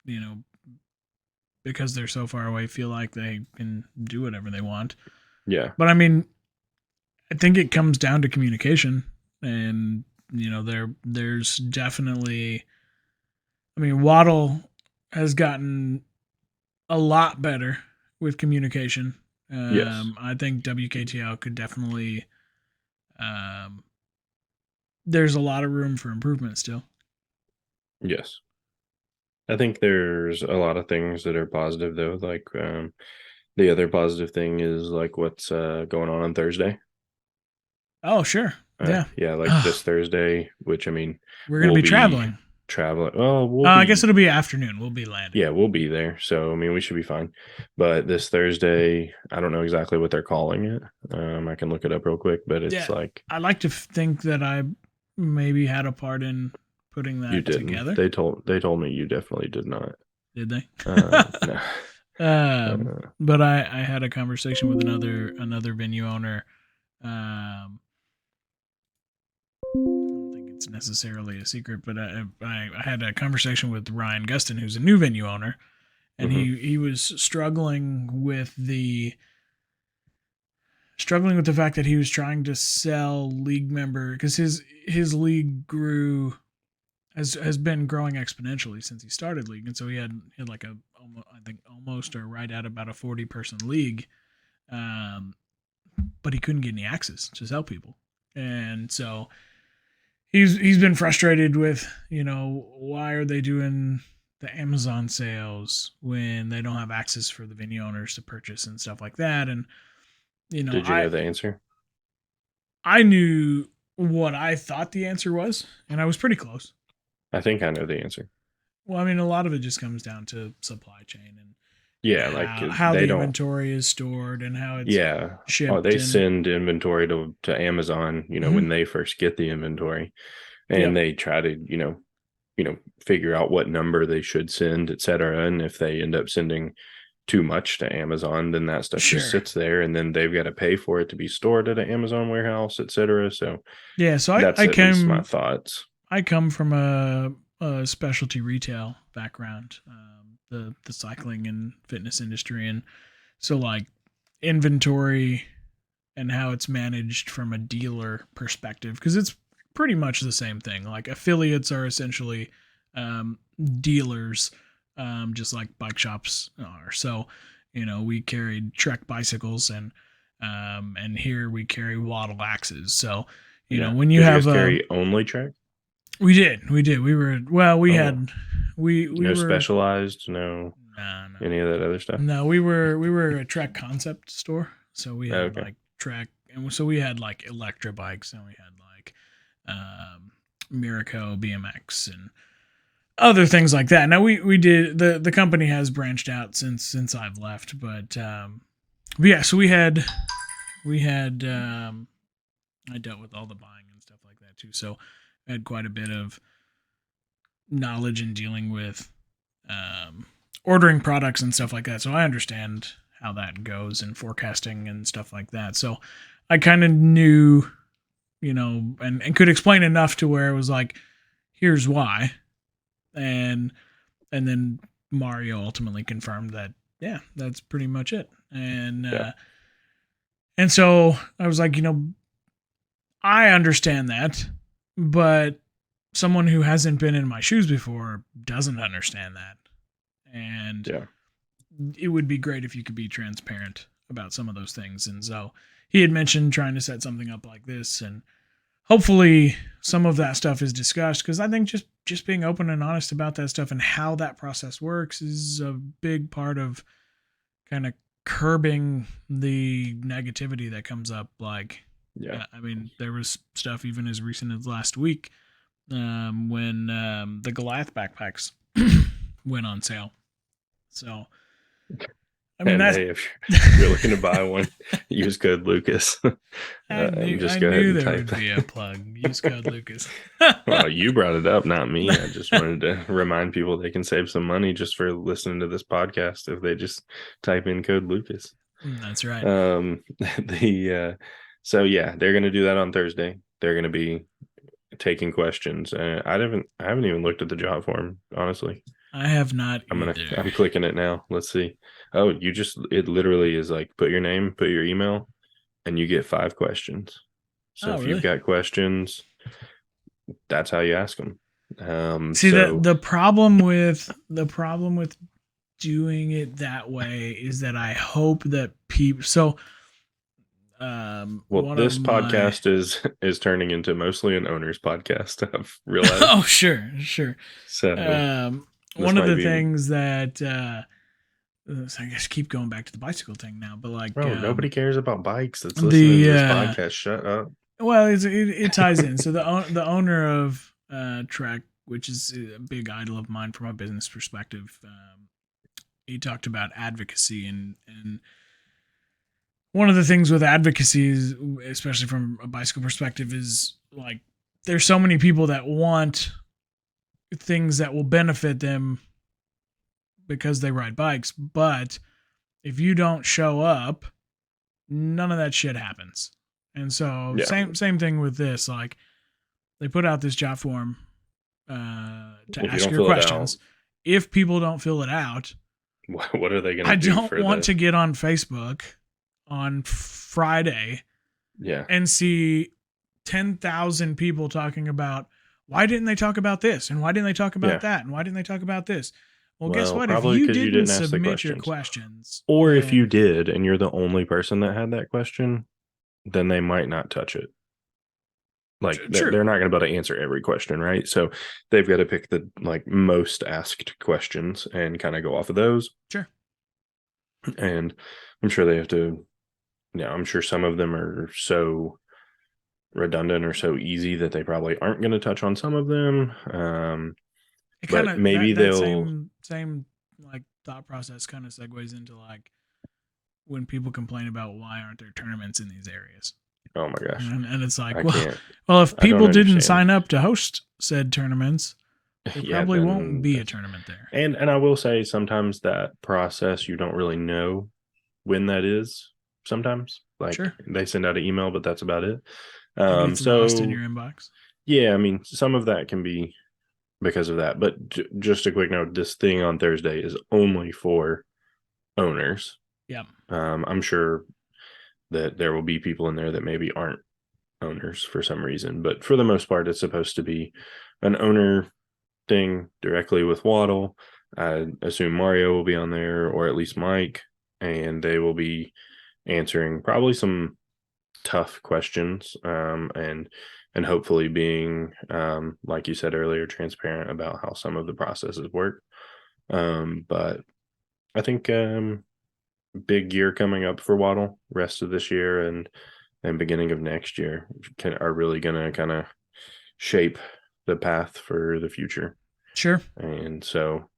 you know, because they're so far away, feel like they can do whatever they want. Yeah. But I mean, I think it comes down to communication, and there's definitely. I mean, Waddle has gotten a lot better with communication. Yes. I think WKTL could definitely. Um, there's a lot of room for improvement still. Yes. I think there's a lot of things that are positive though. Like the other positive thing is like what's going on Thursday. Oh, sure. Yeah. Yeah, like this Thursday, which I mean, We're going to we'll be be traveling. traveling. Oh, I guess it'll be afternoon. We'll be landing. yeah, we'll be there. So I mean, we should be fine. But this Thursday, I don't know exactly what they're calling it. I can look it up real quick, but it's Yeah. like I like to think that I maybe had a part in putting you that didn't. together. They told me you definitely did not. Did they? No. But I had a conversation with another venue owner. I don't think it's necessarily a secret, but I had a conversation with Ryan Gustin, who's a new venue owner, and Hmm. he was struggling with the fact that he was trying to sell league member because his league has been growing exponentially since he started league, and so he had like I think almost or right at about a 40-person league, um, but he couldn't get any access to sell people, and so he's been frustrated with why are they doing the Amazon sales when they don't have access for the venue owners to purchase and stuff like that, and you know Did you I know the answer? I knew what I thought the answer was, and I was pretty close. I think I know the answer. Well, I mean, a lot of it just comes down to supply chain and Yeah, like how they the don't. inventory is stored and how it's Yeah. Oh, shipped they and send inventory to Amazon, mhm. when they first get the inventory, and Yep, they try to, figure out what number they should send, et cetera. And if they end up sending too much to Amazon, then that stuff just sure. sits there, and then they've got to pay for it to be stored at an Amazon warehouse, et cetera. So Yeah, so that's at least my thoughts. I come from a specialty retail background, the cycling and fitness industry, and so like inventory and how it's managed from a dealer perspective, because it's pretty much the same thing. Like affiliates are essentially dealers, just like bike shops are. So, we carried Trek bicycles and here we carry Waddle axes. So, Yeah. when you Did you have guys carry only track? We did. We were well. We Oh, had we no were specialized, no no no any of that other stuff. no. We were a track concept store, so we had Okay. like track, and so we had like Electra bikes, and we had like um, Miraco BMX and other things like that. Now we did the company has branched out since I've left, but yeah. So we had I dealt with all the buying and stuff like that too. So I had quite a bit of knowledge in dealing with um, ordering products and stuff like that. So I understand how that goes and forecasting and stuff like that. So I kind of knew, and could explain enough to where it was like, here's why. And and then Mario ultimately confirmed that, yeah, that's pretty much it. Yeah. And so I was like, I understand that, but someone who hasn't been in my shoes before doesn't understand that. And Yeah. it would be great if you could be transparent about some of those things. And so he had mentioned trying to set something up like this, and hopefully some of that stuff is discussed, because I think just being open and honest about that stuff and how that process works is a big part of kind of curbing the negativity that comes up. Like, Yeah. I mean, there was stuff even as recent as last week when the Goliath backpacks went on sale. So, I mean, And that's. hey, if you're looking to buy one, use code Lucas. I knew Just I go ahead knew and there type would be a that. plug. Use code Lucas. Well, you brought it up, not me. I just wanted to remind people they can save some money just for listening to this podcast if they just type in code Lucas. That's right. The so yeah, they're gonna do that on Thursday. They're gonna be taking questions. I haven't even looked at the job form, honestly. I have not I'm either. clicking it now. Let's see. Oh, it literally is like put your name, put your email, and you get 5 questions. So Oh, if you've really? got questions, that's how you ask them. See, the So the problem with doing it that way is that I hope that people. So, well, one of this my. podcast is turning into mostly an owner's podcast. I've realized. Oh, sure, sure. So Um, this one of might the be. things that I guess keep going back to the bicycle thing now, but like Bro, nobody cares about bikes that's listening to the this podcast. Shut up. well, it ties in. So the owner of Trek, which is a big idol of mine from a business perspective, he talked about advocacy, and one of the things with advocacy is, especially from a bicycle perspective, is like there's so many people that want things that will benefit them because they ride bikes, but if you don't show up, none of that shit happens. And so Yeah. same thing with this. Like, they put out this job form to If you ask don't your fill it out, questions. If people don't fill it out, what are they going to I do don't for want the? to get on Facebook on Friday Yeah. and see 10,000 people talking about, why didn't they talk about this? And why didn't they talk about Yeah. that? And why didn't they talk about this? Well, guess Well, what? If probably you because you didn't didn't ask the submit your questions. questions, Or if you then did and you're the only person that had that question, then they might not touch it. Like true. they're not going to be able to answer every question, right? So they've got to pick the like most asked questions and kind of go off of those. Sure. And I'm sure they have to, I'm sure some of them are so redundant or so easy that they probably aren't going to touch on some of them. It kind But of maybe that they'll, same like thought process kind of segues into like when people complain about why aren't there tournaments in these areas. oh my gosh, And it's like, I well, can't, if I don't people didn't understand. sign up to host said tournaments, there Yeah, probably won't then be a that's, tournament there. and I will say sometimes that process you don't really know when that is. Sometimes like Sure. they send out an email, but that's about it. It gets lost in So your inbox. yeah, I mean some of that can be because of that, but just a quick note: this thing on Thursday is only for owners. Yeah. I'm sure that there will be people in there that maybe aren't owners for some reason, but for the most part, it's supposed to be an owner thing directly with Waddle. I assume Mario will be on there, or at least Mike, and they will be answering probably some tough questions, and hopefully being, like you said earlier, transparent about how some of the processes work. But I think big year coming up for Waddle, rest of this year and beginning of next year are really going to kind of shape the path for the future. Sure. And so,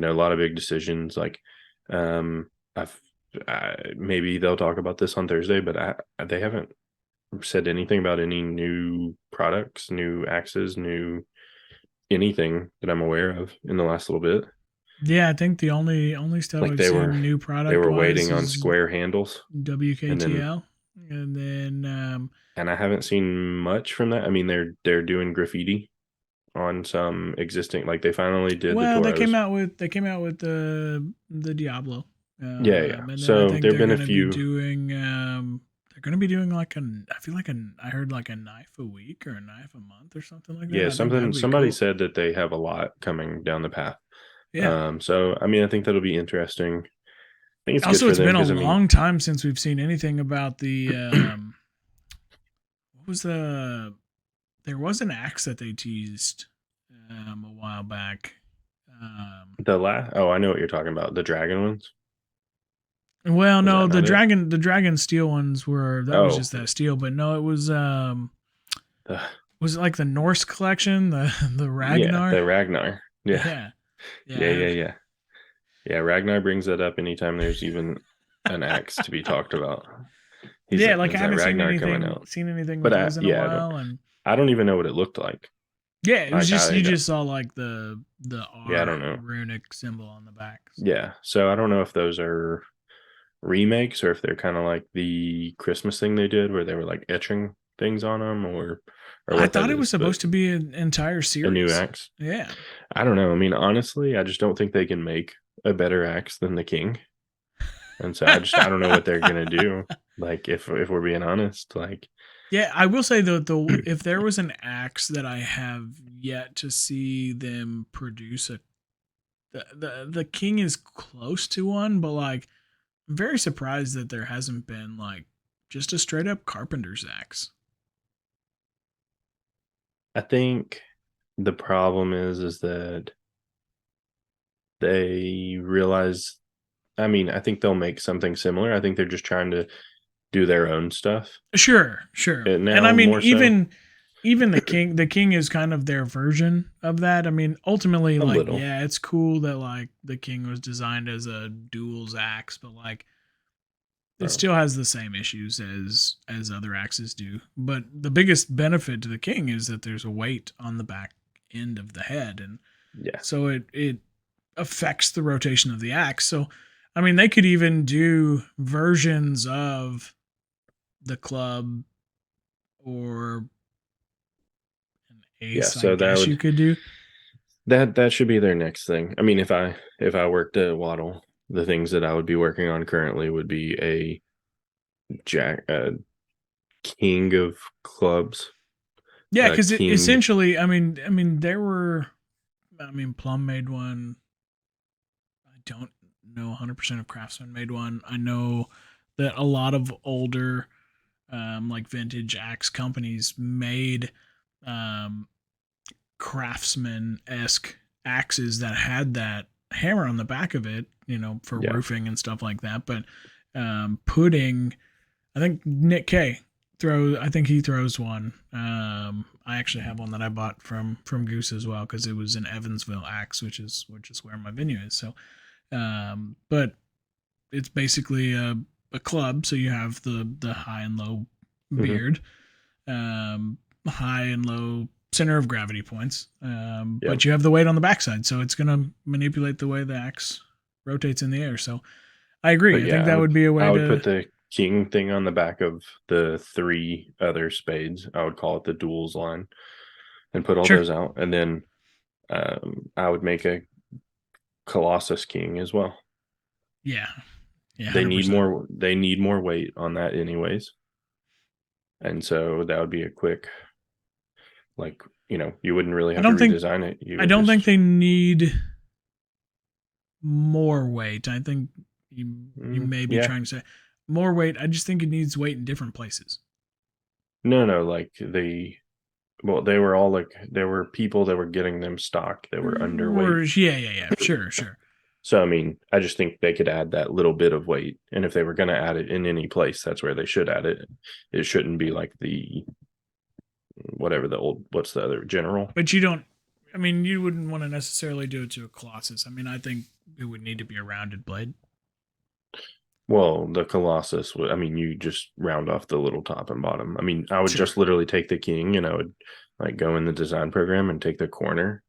a lot of big decisions like, I've maybe they'll talk about this on Thursday, but they haven't said anything about any new products, new axes, new anything that I'm aware of in the last little bit. Yeah, I think the only stuff Like I've seen new they product were wise waiting on is square handles, and then WKTL, and then and I haven't seen much from that. I mean, they're doing graffiti on some existing, like they finally did the well, Toros. they came out with the Diablo, Yeah. and then I So think there've they're been a gonna be few. doing they're gonna be doing like I feel like I heard like a knife a week or a knife a month or something like that. Yeah, I think that something would be somebody cool. said that they have a lot coming down the path. Yeah. So I mean, I think that'll be interesting. I think it's good Also, for it's them been a because I mean, long time since we've seen anything about the what was there was an axe that they teased a while back. I know what you're talking about. The dragon ones. Well, Was no, that not it? the dragon steel ones were that was Oh, just that steel, but no, the, was it like the Norse collection, the yeah, Ragnar? the Ragnar. Yeah, Yeah, yeah, yeah, yeah, yeah, yeah. Ragnar brings that up anytime there's even an axe to be talked about. He's yeah. like, Like I when's that haven't Ragnar coming out? seen anything But with those in a yeah, while, and I don't even know what it looked like. yeah, it was Like just I, you just saw like the yeah, I R don't know. runic symbol on the back. So. Yeah, so I don't know if those are remakes or if they're kind of like the Christmas thing they did where they were like etching things on them, or I what that thought it was is. But supposed to be an entire a new series. axe. Yeah. I don't know. I mean, honestly, I just don't think they can make a better axe than the King. And so I don't know what they're gonna do. Like if we're being honest, like Yeah, I will say though, if there was an axe that I have yet to see them produce the king is close to one, but like I'm very surprised that there hasn't been like just a straight up carpenter's axe. I think the problem is that they realize, I mean, I think they'll make something similar. I think they're just trying to do their own stuff. Sure, sure. And I Now mean more so. even the king is kind of their version of that. I mean, ultimately A like little. yeah, it's cool that like the king was designed as a duals axe, but like it Oh, still has the same issues as other axes do. But the biggest benefit to the king is that there's a weight on the back end of the head, and yeah. so it affects the rotation of the axe. So I mean, they could even do versions of the club or an Yeah. ace, I So guess you could do. that should be their next thing. I mean, if I worked at Waddle, the things that I would be working on currently would be a king of clubs, Yeah, a because king. essentially, there were, Plum made one. I don't know 100% of Craftsman made one. I know that a lot of older, like vintage axe companies made um, Craftsman esque axes that had that hammer on the back of it, for Yeah. roofing and stuff like that. But putting, I think Nick K I think he throws one. I actually have one that I bought from Goose as well because it was an Evansville axe, which is where my venue is. So, but it's basically a club. So you have the high and low Hmm. beard, high and low center of gravity points. Yep. But you have the weight on the backside, so it's going to manipulate the way the axe rotates in the air. So I agree. But I think yeah, that would be a I way would to. put the king thing on the back of the three other spades. I would call it the duels line and put all Sure. those out. And then I would make a Colossus king as well. Yeah. Yeah. They need 100%. more weight on that anyways. And so that would be a quick, like, you wouldn't really I have to don't think. redesign it. You I would don't think just they need more weight. I think you may be yeah. trying to say more weight. I just think it needs weight in different places. No, like well, they were all like there were people that were getting them stock that were underweight. Yeah. Sure. So I mean, I just think they could add that little bit of weight, and if they were going to add it in any place, that's where they should add it. It shouldn't be like the whatever the old what's the other general. But you don't. I mean, you wouldn't want to necessarily do it to a Colossus. I mean, I think it would need to be a rounded blade. Well, the Colossus, I mean, you just round off the little top and bottom. I mean, I would Sure. just literally take the king and I would like go in the design program and take the corner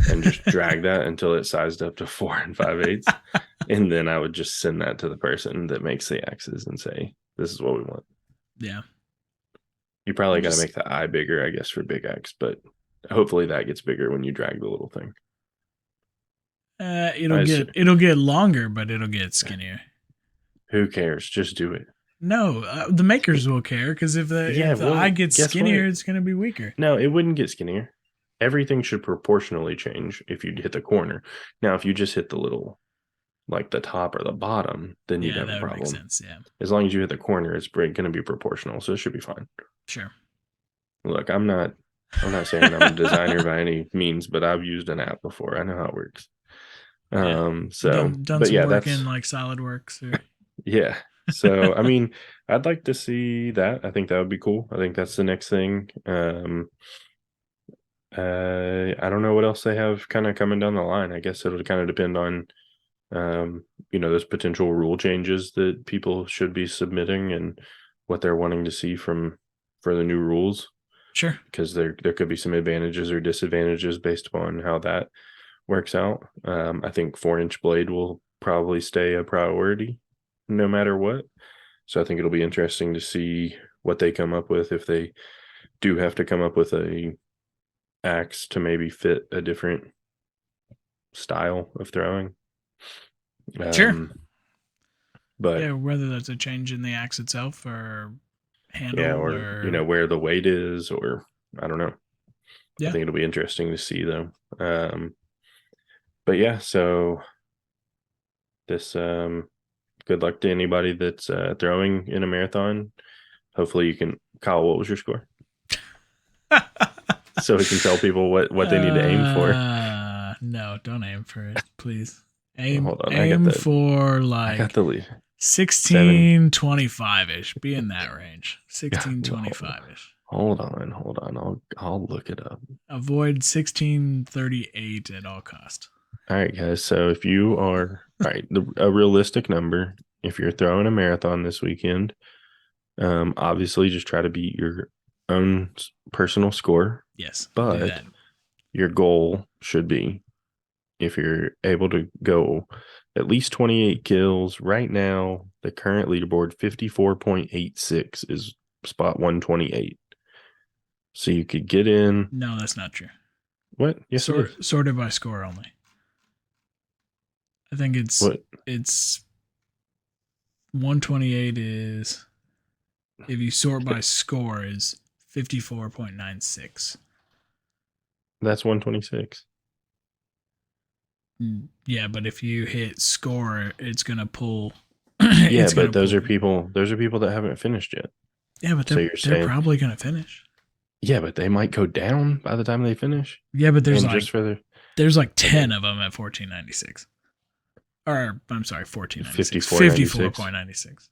and just drag that until it sized up to 4 5/8. And then I would just send that to the person that makes the axes and say, this is what we want. Yeah. You probably got to Just make the eye bigger, I guess, for big X, but hopefully that gets bigger when you drag the little thing. it'll get longer, but it'll get skinnier. Who cares? Just do it. No, the makers will care because if the eye gets skinnier, what? it's going to be weaker. No, it wouldn't get skinnier. Everything should proportionally change if you hit the corner. Now, if you just hit the little, like the top or the bottom, then you'd have a that would make problem. sense. Yeah, As long as you hit the corner, it's going to be proportional, so it should be fine. sure. Look, I'm not saying I'm a designer by any means, but I've used an app before. I know how it works. So, done but some yeah, work that's in like SolidWorks. Or, yeah. So, I mean, I'd like to see that. I think that would be cool. I think that's the next thing. I don't know what else they have kind of coming down the line. I guess it'll kind of depend on, those potential rule changes that people should be submitting and what they're wanting to see for the new rules. sure. Because there could be some advantages or disadvantages based upon how that works out. I think 4-inch blade will probably stay a priority no matter what. So I think it'll be interesting to see what they come up with if they do have to come up with a axe to maybe fit a different style of throwing. Sure. But Yeah, whether that's a change in the axe itself or handle yeah, or where the weight is, or I don't know. I Yeah. think it'll be interesting to see though. But yeah, so this good luck to anybody that's throwing in a marathon. Hopefully you can. Kyle, what was your score? So we can tell people what they need to aim for. No, don't aim for it, please. Aim, Hold on, aim for I like got the lead. 1625 ish. Be in that range. 1625 ish. Hold on. I'll look it up. Avoid 1638 at all cost. All right, guys. So if you are all right, a realistic number, if you're throwing a marathon this weekend, obviously just try to beat your own personal score. Yes, but your goal should be, if you're able to go at least 28 kills right now, the current leaderboard 54.86 is spot 128. So you could get in. No, that's not true. What? Yes, it is. Sorted by score only. I think it's 128 is, if you sort by score, is 54.96. That's 126. Yeah, but if you hit score, it's gonna pull. Yeah, but those are people that haven't finished yet. Yeah, but they're probably gonna finish. Yeah, but they might go down by the time they finish. Yeah, but there's there's like 10 of them at 1496. Or I'm sorry, 1496. 54.96.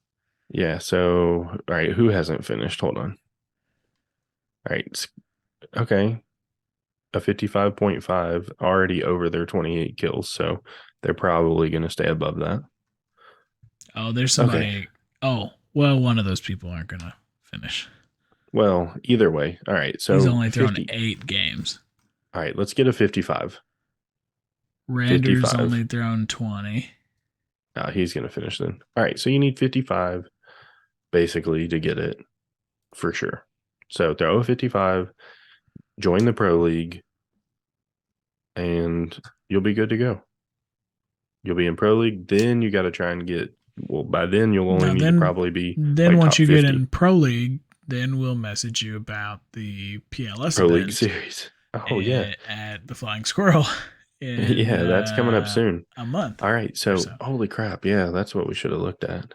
Yeah, so all right, who hasn't finished? Hold on. All right. Okay. A 55.5 already over their 28 kills, so they're probably going to stay above that. Oh, there's somebody. Okay. Oh, well, one of those people aren't going to finish. Well, either way. All right. So he's only thrown 8 games. All right, let's get a 55. Rander's 55. Only thrown 20. He's going to finish then. All right, so you need 55 basically to get it for sure. So throw a 55, join the Pro League, and you'll be good to go. You'll be in Pro League. Then you got to try and get, well, by then you'll only need to probably be. Then once you get in Pro League, then we'll message you about the PLS Pro League series. Oh, yeah. At the Flying Squirrel. Yeah, that's coming up soon. A month. All right. So, holy crap. Yeah, that's what we should have looked at.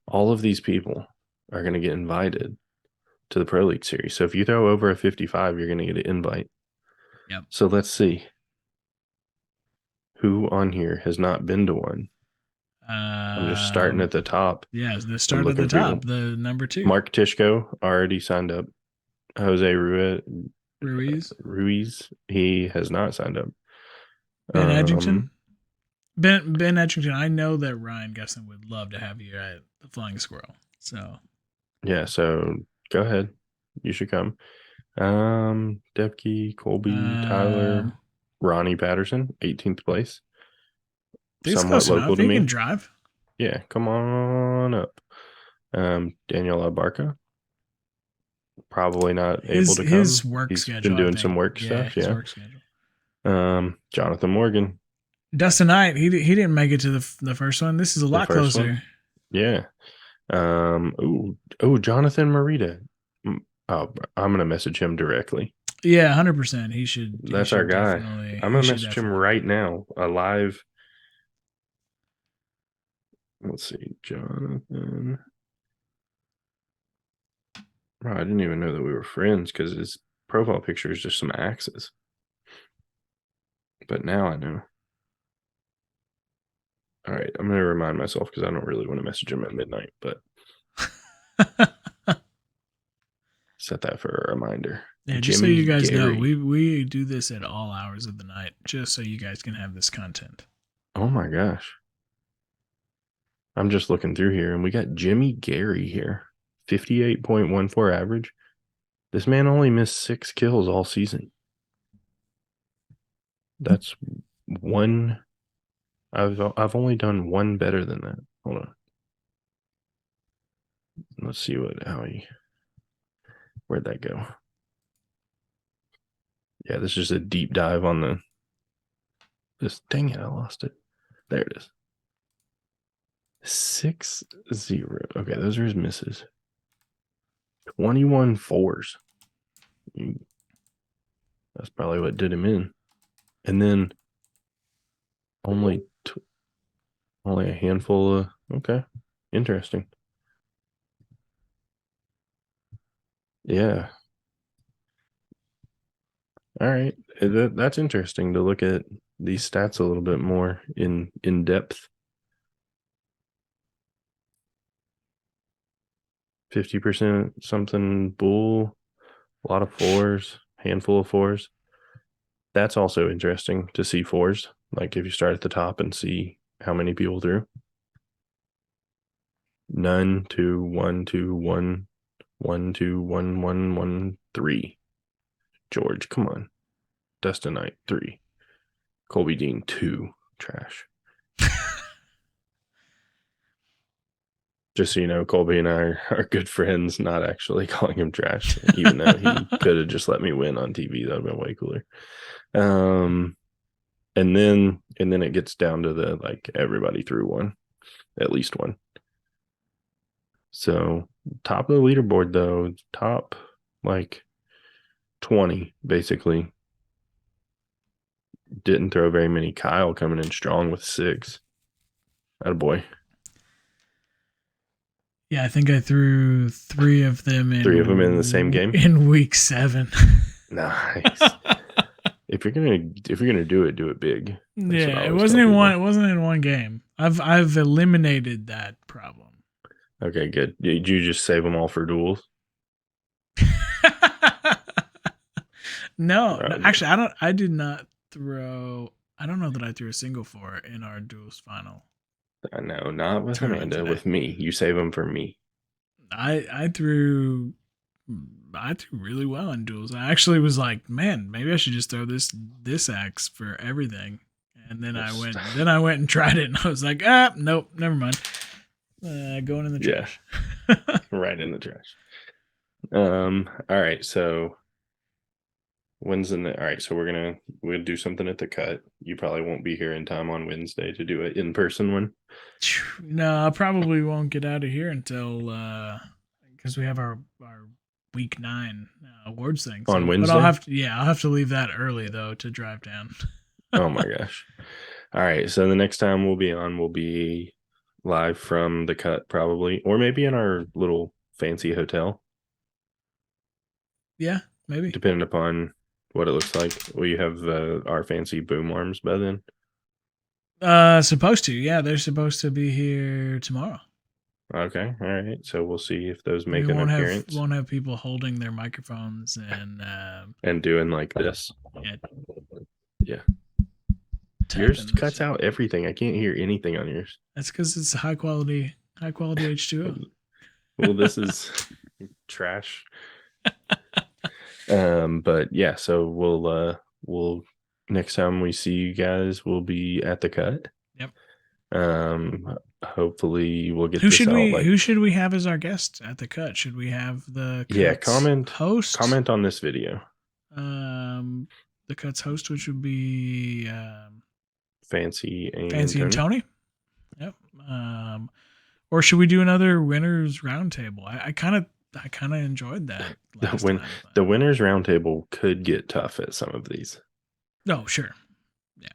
All of these people are going to get invited to the Pro League series. So if you throw over a 55, you're going to get an invite. Yep. So let's see who on here has not been to one. I'm just starting at the top. Yeah, the start at the top, the number 2. Mark Tishko already signed up. Jose Ruiz. He has not signed up. Ben Edgington. Ben Edgington. I know that Ryan Gusson would love to have you at the Flying Squirrel. So yeah, so go ahead. You should come. Depke, Colby, Tyler, Ronnie Patterson, 18th place. Somewhat local to me. He can drive. Yeah, come on up. Daniel Abarca. Probably not able to come. His work He's schedule. Been doing some work stuff. His yeah. Work schedule. Jonathan Morgan. Dustin Knight. He didn't make it to the first one. This is a lot closer. One. Yeah. Jonathan Marita. Oh, I'm gonna message him directly. Yeah, 100%. He should. That's our guy. I'm gonna message him right now. Live. Let's see, Jonathan. Bro, I didn't even know that we were friends because his profile picture is just some axes. But now I know. All right, I'm gonna remind myself because I don't really want to message him at midnight, but set that for a reminder. Yeah, just Jimmy so you guys Gary. Know, we do this at all hours of the night, just so you guys can have this content. Oh my gosh. I'm just looking through here, and we got Jimmy Gary here. 58.14 average. This man only missed 6 kills all season. That's one. I've only done one better than that. Hold on. Let's see where'd that go? Yeah, this is a deep dive on dang it, I lost it. There it is. 6-0. Okay, those are his misses. 21 fours. That's probably what did him in. And then only a handful of, okay, interesting. Yeah. All right. That's interesting to look at these stats a little bit more in depth. 50% something bull, a lot of fours, handful of fours. That's also interesting to see fours. Like if you start at the top and see how many people threw. None, 2, 1, 2, 1, 1, 2, 1, 1, 1, 3. George, come on. Dustin Knight, 3. Colby Dean, 2. Trash. Just so you know, Colby and I are good friends, not actually calling him trash, even though he could have just let me win on TV. That would have been way cooler. And then it gets down to the everybody threw one, at least one. So top of the leaderboard though, top 20 basically. Didn't throw very many. Kyle coming in strong with 6. Attaboy. Yeah, I think I threw 3 of them in. 3 of them in the same game in week 7. Nice. If you're gonna do it big. Yeah, it wasn't in one. It wasn't in one game. I've eliminated that problem. Okay, good. Did you just save them all for duels? No, actually, I did not throw. I don't know that I threw a single 4 in our duels final. I know, not with Amanda. With me, you save them for me. I threw really well in duels. I actually was like, man, maybe I should just throw this axe for everything. And then I went and tried it, and I was like, nope, never mind. Going in the trash. Yeah. Right in the trash. All right, so all right, so we'll do something at the cut. You probably won't be here in time on Wednesday to do an in-person one. No, I probably won't get out of here until because we have our week 9 awards thing on Wednesday. But I'll have to leave that early though to drive down. Oh my gosh! All right, so the next time we'll be live from the cut probably, or maybe in our little fancy hotel. Yeah, maybe. depending upon what it looks like. Will you have our fancy boom arms by then? Supposed to. Yeah, they're supposed to be here tomorrow. Okay, all right. So we'll see if those make We an won't have appearance people holding their microphones and and doing like this. yeah, Yeah, yours tapping and cuts shit. out everything. I can't hear anything on yours. That's because it's high quality H2O. Well, this is trash. But yeah, so we'll next time we see you guys, we'll be at the cut. Yep. Hopefully we'll get this out. Who should we have as our guest at the cut? Should we have the Cuts host? Comment on this video. The Cuts host, which would be Fancy and Tony. Yep. Or should we do another winners roundtable? I kind of enjoyed that. The winners roundtable could get tough at some of these. No, sure. Yeah.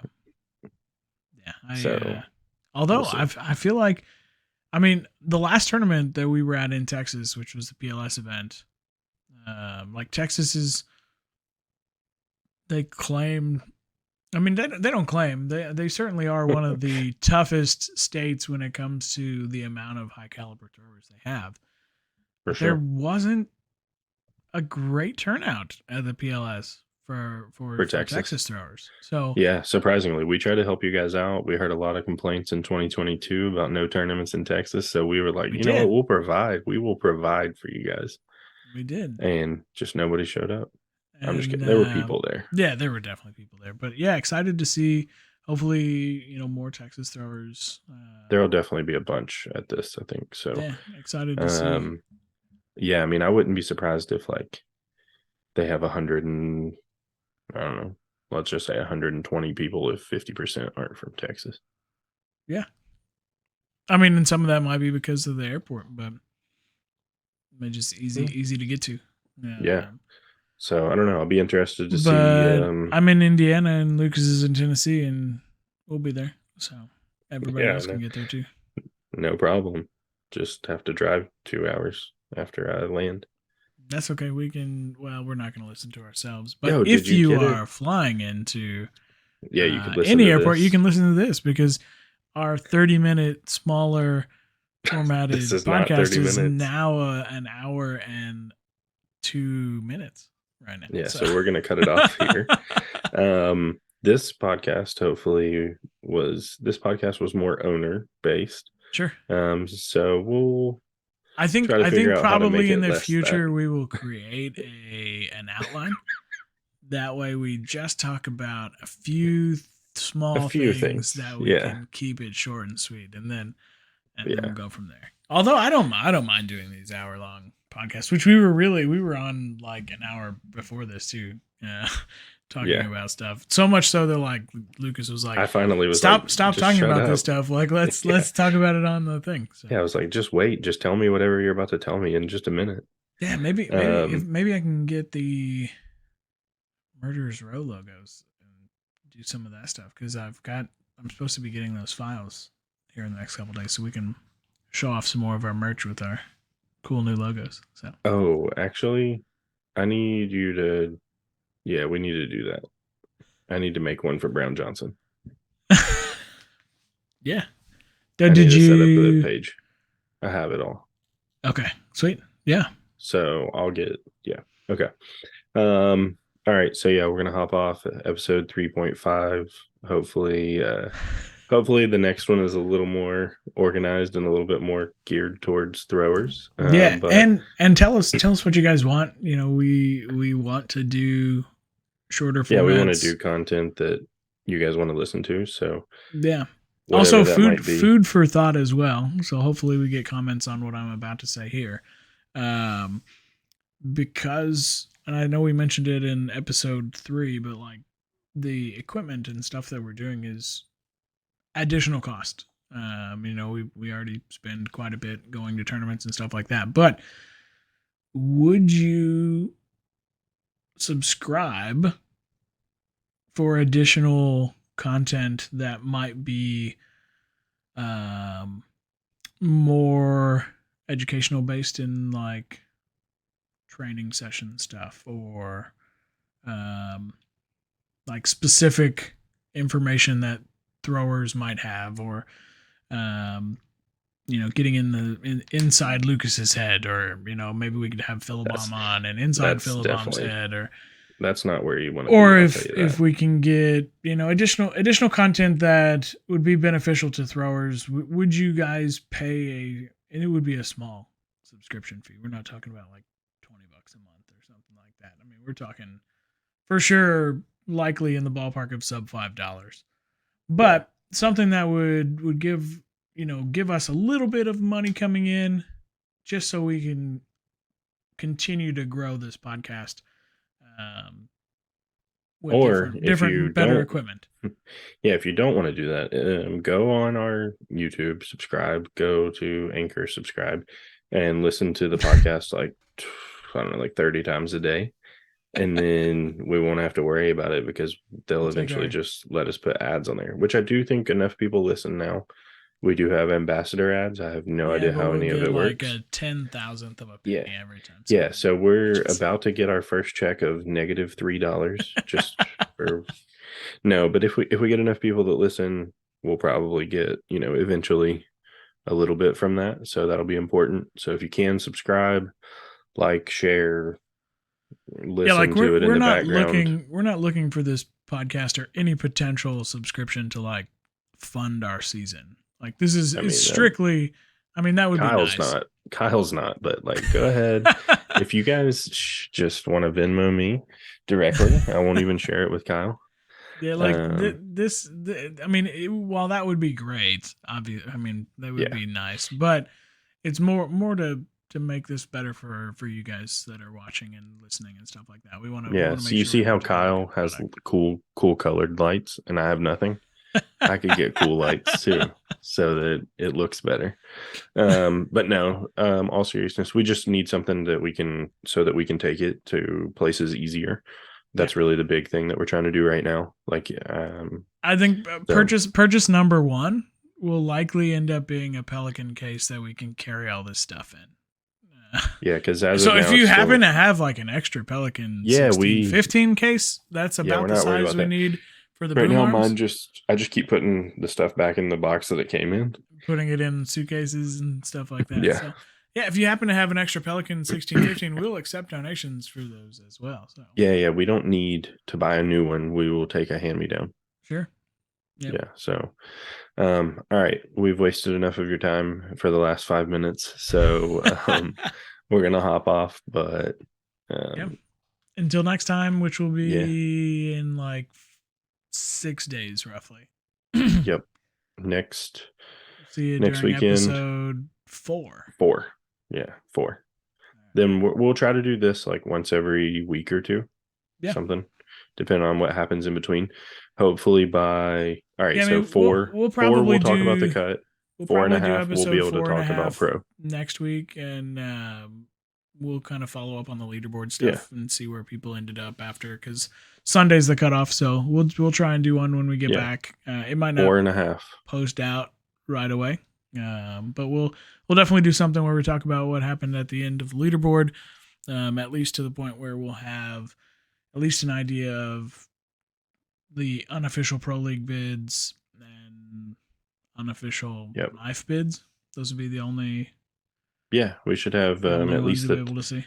Although we'll I feel like, I mean, the last tournament that we were at in Texas, which was the PLS event, like Texas is, they claim, I mean, they don't claim, they certainly are one of the toughest states when it comes to the amount of high caliber throwers they have. For sure. There wasn't a great turnout at the PLS for Texas throwers. So yeah, surprisingly, we try to help you guys out. We heard a lot of complaints in 2022 about no tournaments in Texas, so we were like, you know what, we'll provide. We will provide for you guys. We did, and just nobody showed up. I'm just kidding. There were people there. Yeah, there were definitely people there. But yeah, excited to see. Hopefully, more Texas throwers. There'll definitely be a bunch at this, I think. So yeah, excited to see. Yeah, I mean, I wouldn't be surprised if like they have 100 and I don't know, let's just say 120 people if 50% aren't from Texas. Yeah. I mean, and some of that might be because of the airport, but it's just easy to get to. Yeah. So I don't know. I'll be interested to see. I'm in Indiana and Lucas is in Tennessee, and we'll be there. So everybody else can get there too. No problem. Just have to drive 2 hours after I land. That's okay. We can. Well, we're not going to listen to ourselves, but if you are flying into, you could listen any to airport, this. you can listen to this because our 30-minute smaller formatted podcast is now an hour and 2 minutes right now. Yeah, so we're gonna cut it off here. This podcast was more owner based. Sure. So we'll. I think probably in the future we will create an outline. That way we just talk about a few small things that we can keep it short and sweet, and then we'll go from there. Although I don't mind doing these hour-long podcasts, which we were on like an hour before this too, talking about stuff. So much so that like Lucas was like, I finally was stop talking about this stuff. Like let's talk about it on the thing. So. Yeah, I was like, just wait, just tell me whatever you're about to tell me in just a minute. Yeah, maybe I can get the Murderers Row logos and do some of that stuff because I'm supposed to be getting those files here in the next couple of days so we can show off some more of our merch with our cool new logos. So actually I need you to we need to do that. I need to make one for Brown Johnson. Yeah. Did you set up the page? I have it all. Okay, sweet. Yeah. So I'll get okay. All right, so we're gonna hop off episode 3.5. Hopefully the next one is a little more organized and a little bit more geared towards throwers. And tell us what you guys want. We want to do shorter formats. Yeah, we want to do content that you guys want to listen to. So also food for thought as well. So hopefully we get comments on what I'm about to say here, because. And I know we mentioned it in episode 3, but like the equipment and stuff that we're doing is additional cost. We already spend quite a bit going to tournaments and stuff like that. But would you subscribe for additional content that might be more educational based in like training session stuff or like specific information that throwers might have, or getting inside Lucas's head, or maybe we could have Philibom on and inside that's Philibom's definitely head, or that's not where you want to or be. I'll if tell you that. if we can get additional content that would be beneficial to throwers, would you guys pay and it would be a small subscription fee. We're not talking about like $20 a month or something like that. I mean, we're talking for sure likely in the ballpark of sub $5, but something that would give give us a little bit of money coming in, just so we can continue to grow this podcast, with Or if you different better don't- equipment. Yeah, if you don't want to do that, go on our YouTube, subscribe, go to Anchor, subscribe, and listen to the podcast like, I don't know, like 30 times a day. And then we won't have to worry about it because they'll We'll take eventually our- just let us put ads on there, which I do think enough people listen now. We do have ambassador ads. I have no idea but how we'll any of get it like works. a 10,000th of a Yeah. penny every time. Yeah, so we're about to get our first check of negative $3 just for no, but if we get enough people that listen, we'll probably get, eventually a little bit from that. So that'll be important. So if you can subscribe, like, share, listen to it in the background. We're not looking for this podcast or any potential subscription to like fund our season. Like this is it's strictly. I mean, that would be nice. Kyle's not, but like, go ahead. If you guys just want to Venmo me directly, I won't even share it with Kyle. Yeah, like I mean, while that would be great, obviously, I mean, that would be nice, but it's more to make this better for you guys that are watching and listening and stuff like that. We want to. Yeah, so you see how Kyle has cool colored lights, and I have nothing. I could get cool lights too, so that it looks better. But no, all seriousness, we just need something that we can take it to places easier. That's really the big thing that we're trying to do right now. Like, I think purchase number one will likely end up being a Pelican case that we can carry all this stuff in. Yeah, because if you happen to have like an extra Pelican 15 case, that's about the size we need for the right boom now. arms. I just keep putting the stuff back in the box that it came in, putting it in suitcases and stuff like that. Yeah. So, yeah, if you happen to have an extra Pelican 1615, we'll accept donations for those as well. So yeah, we don't need to buy a new one. We will take a hand-me-down. Sure. Yep. Yeah. So, all right, we've wasted enough of your time for the last 5 minutes, so we're gonna hop off. But until next time, which will be in like 6 days, roughly. Yep. Next. See you next during weekend. Episode 4. 4. Yeah, 4. Right. Then we'll try to do this like once every week or two. Yeah. Something, depending on what happens in between. Hopefully by all right. So 4. We'll probably talk about the cut. 4.5. We'll be able to talk about pro next week, and we'll kind of follow up on the leaderboard stuff and see where people ended up after, because Sunday's the cutoff. So we'll try and do one when we get back. It might not 4.5 post out right away, but we'll definitely do something where we talk about what happened at the end of the leaderboard, at least to the point where we'll have at least an idea of the unofficial Pro League bids and unofficial knife bids. Those would be the only. Yeah, we should have at least be able to see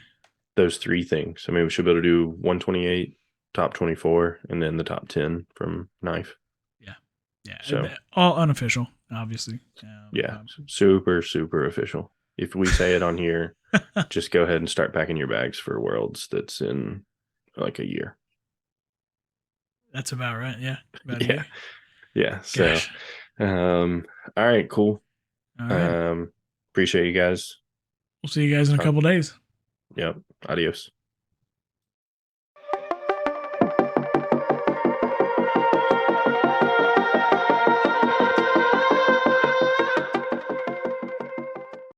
those 3 things. I mean, we should be able to do 128, top 24, and then the top 10 from knife. Yeah. So all unofficial, obviously. Super official. If we say it on here, just go ahead and start packing your bags for Worlds. That's in like a year. That's about right. Yeah. Yeah. So, all right, cool. All right. Appreciate you guys. We'll see you guys in a couple days. Yep. Adios.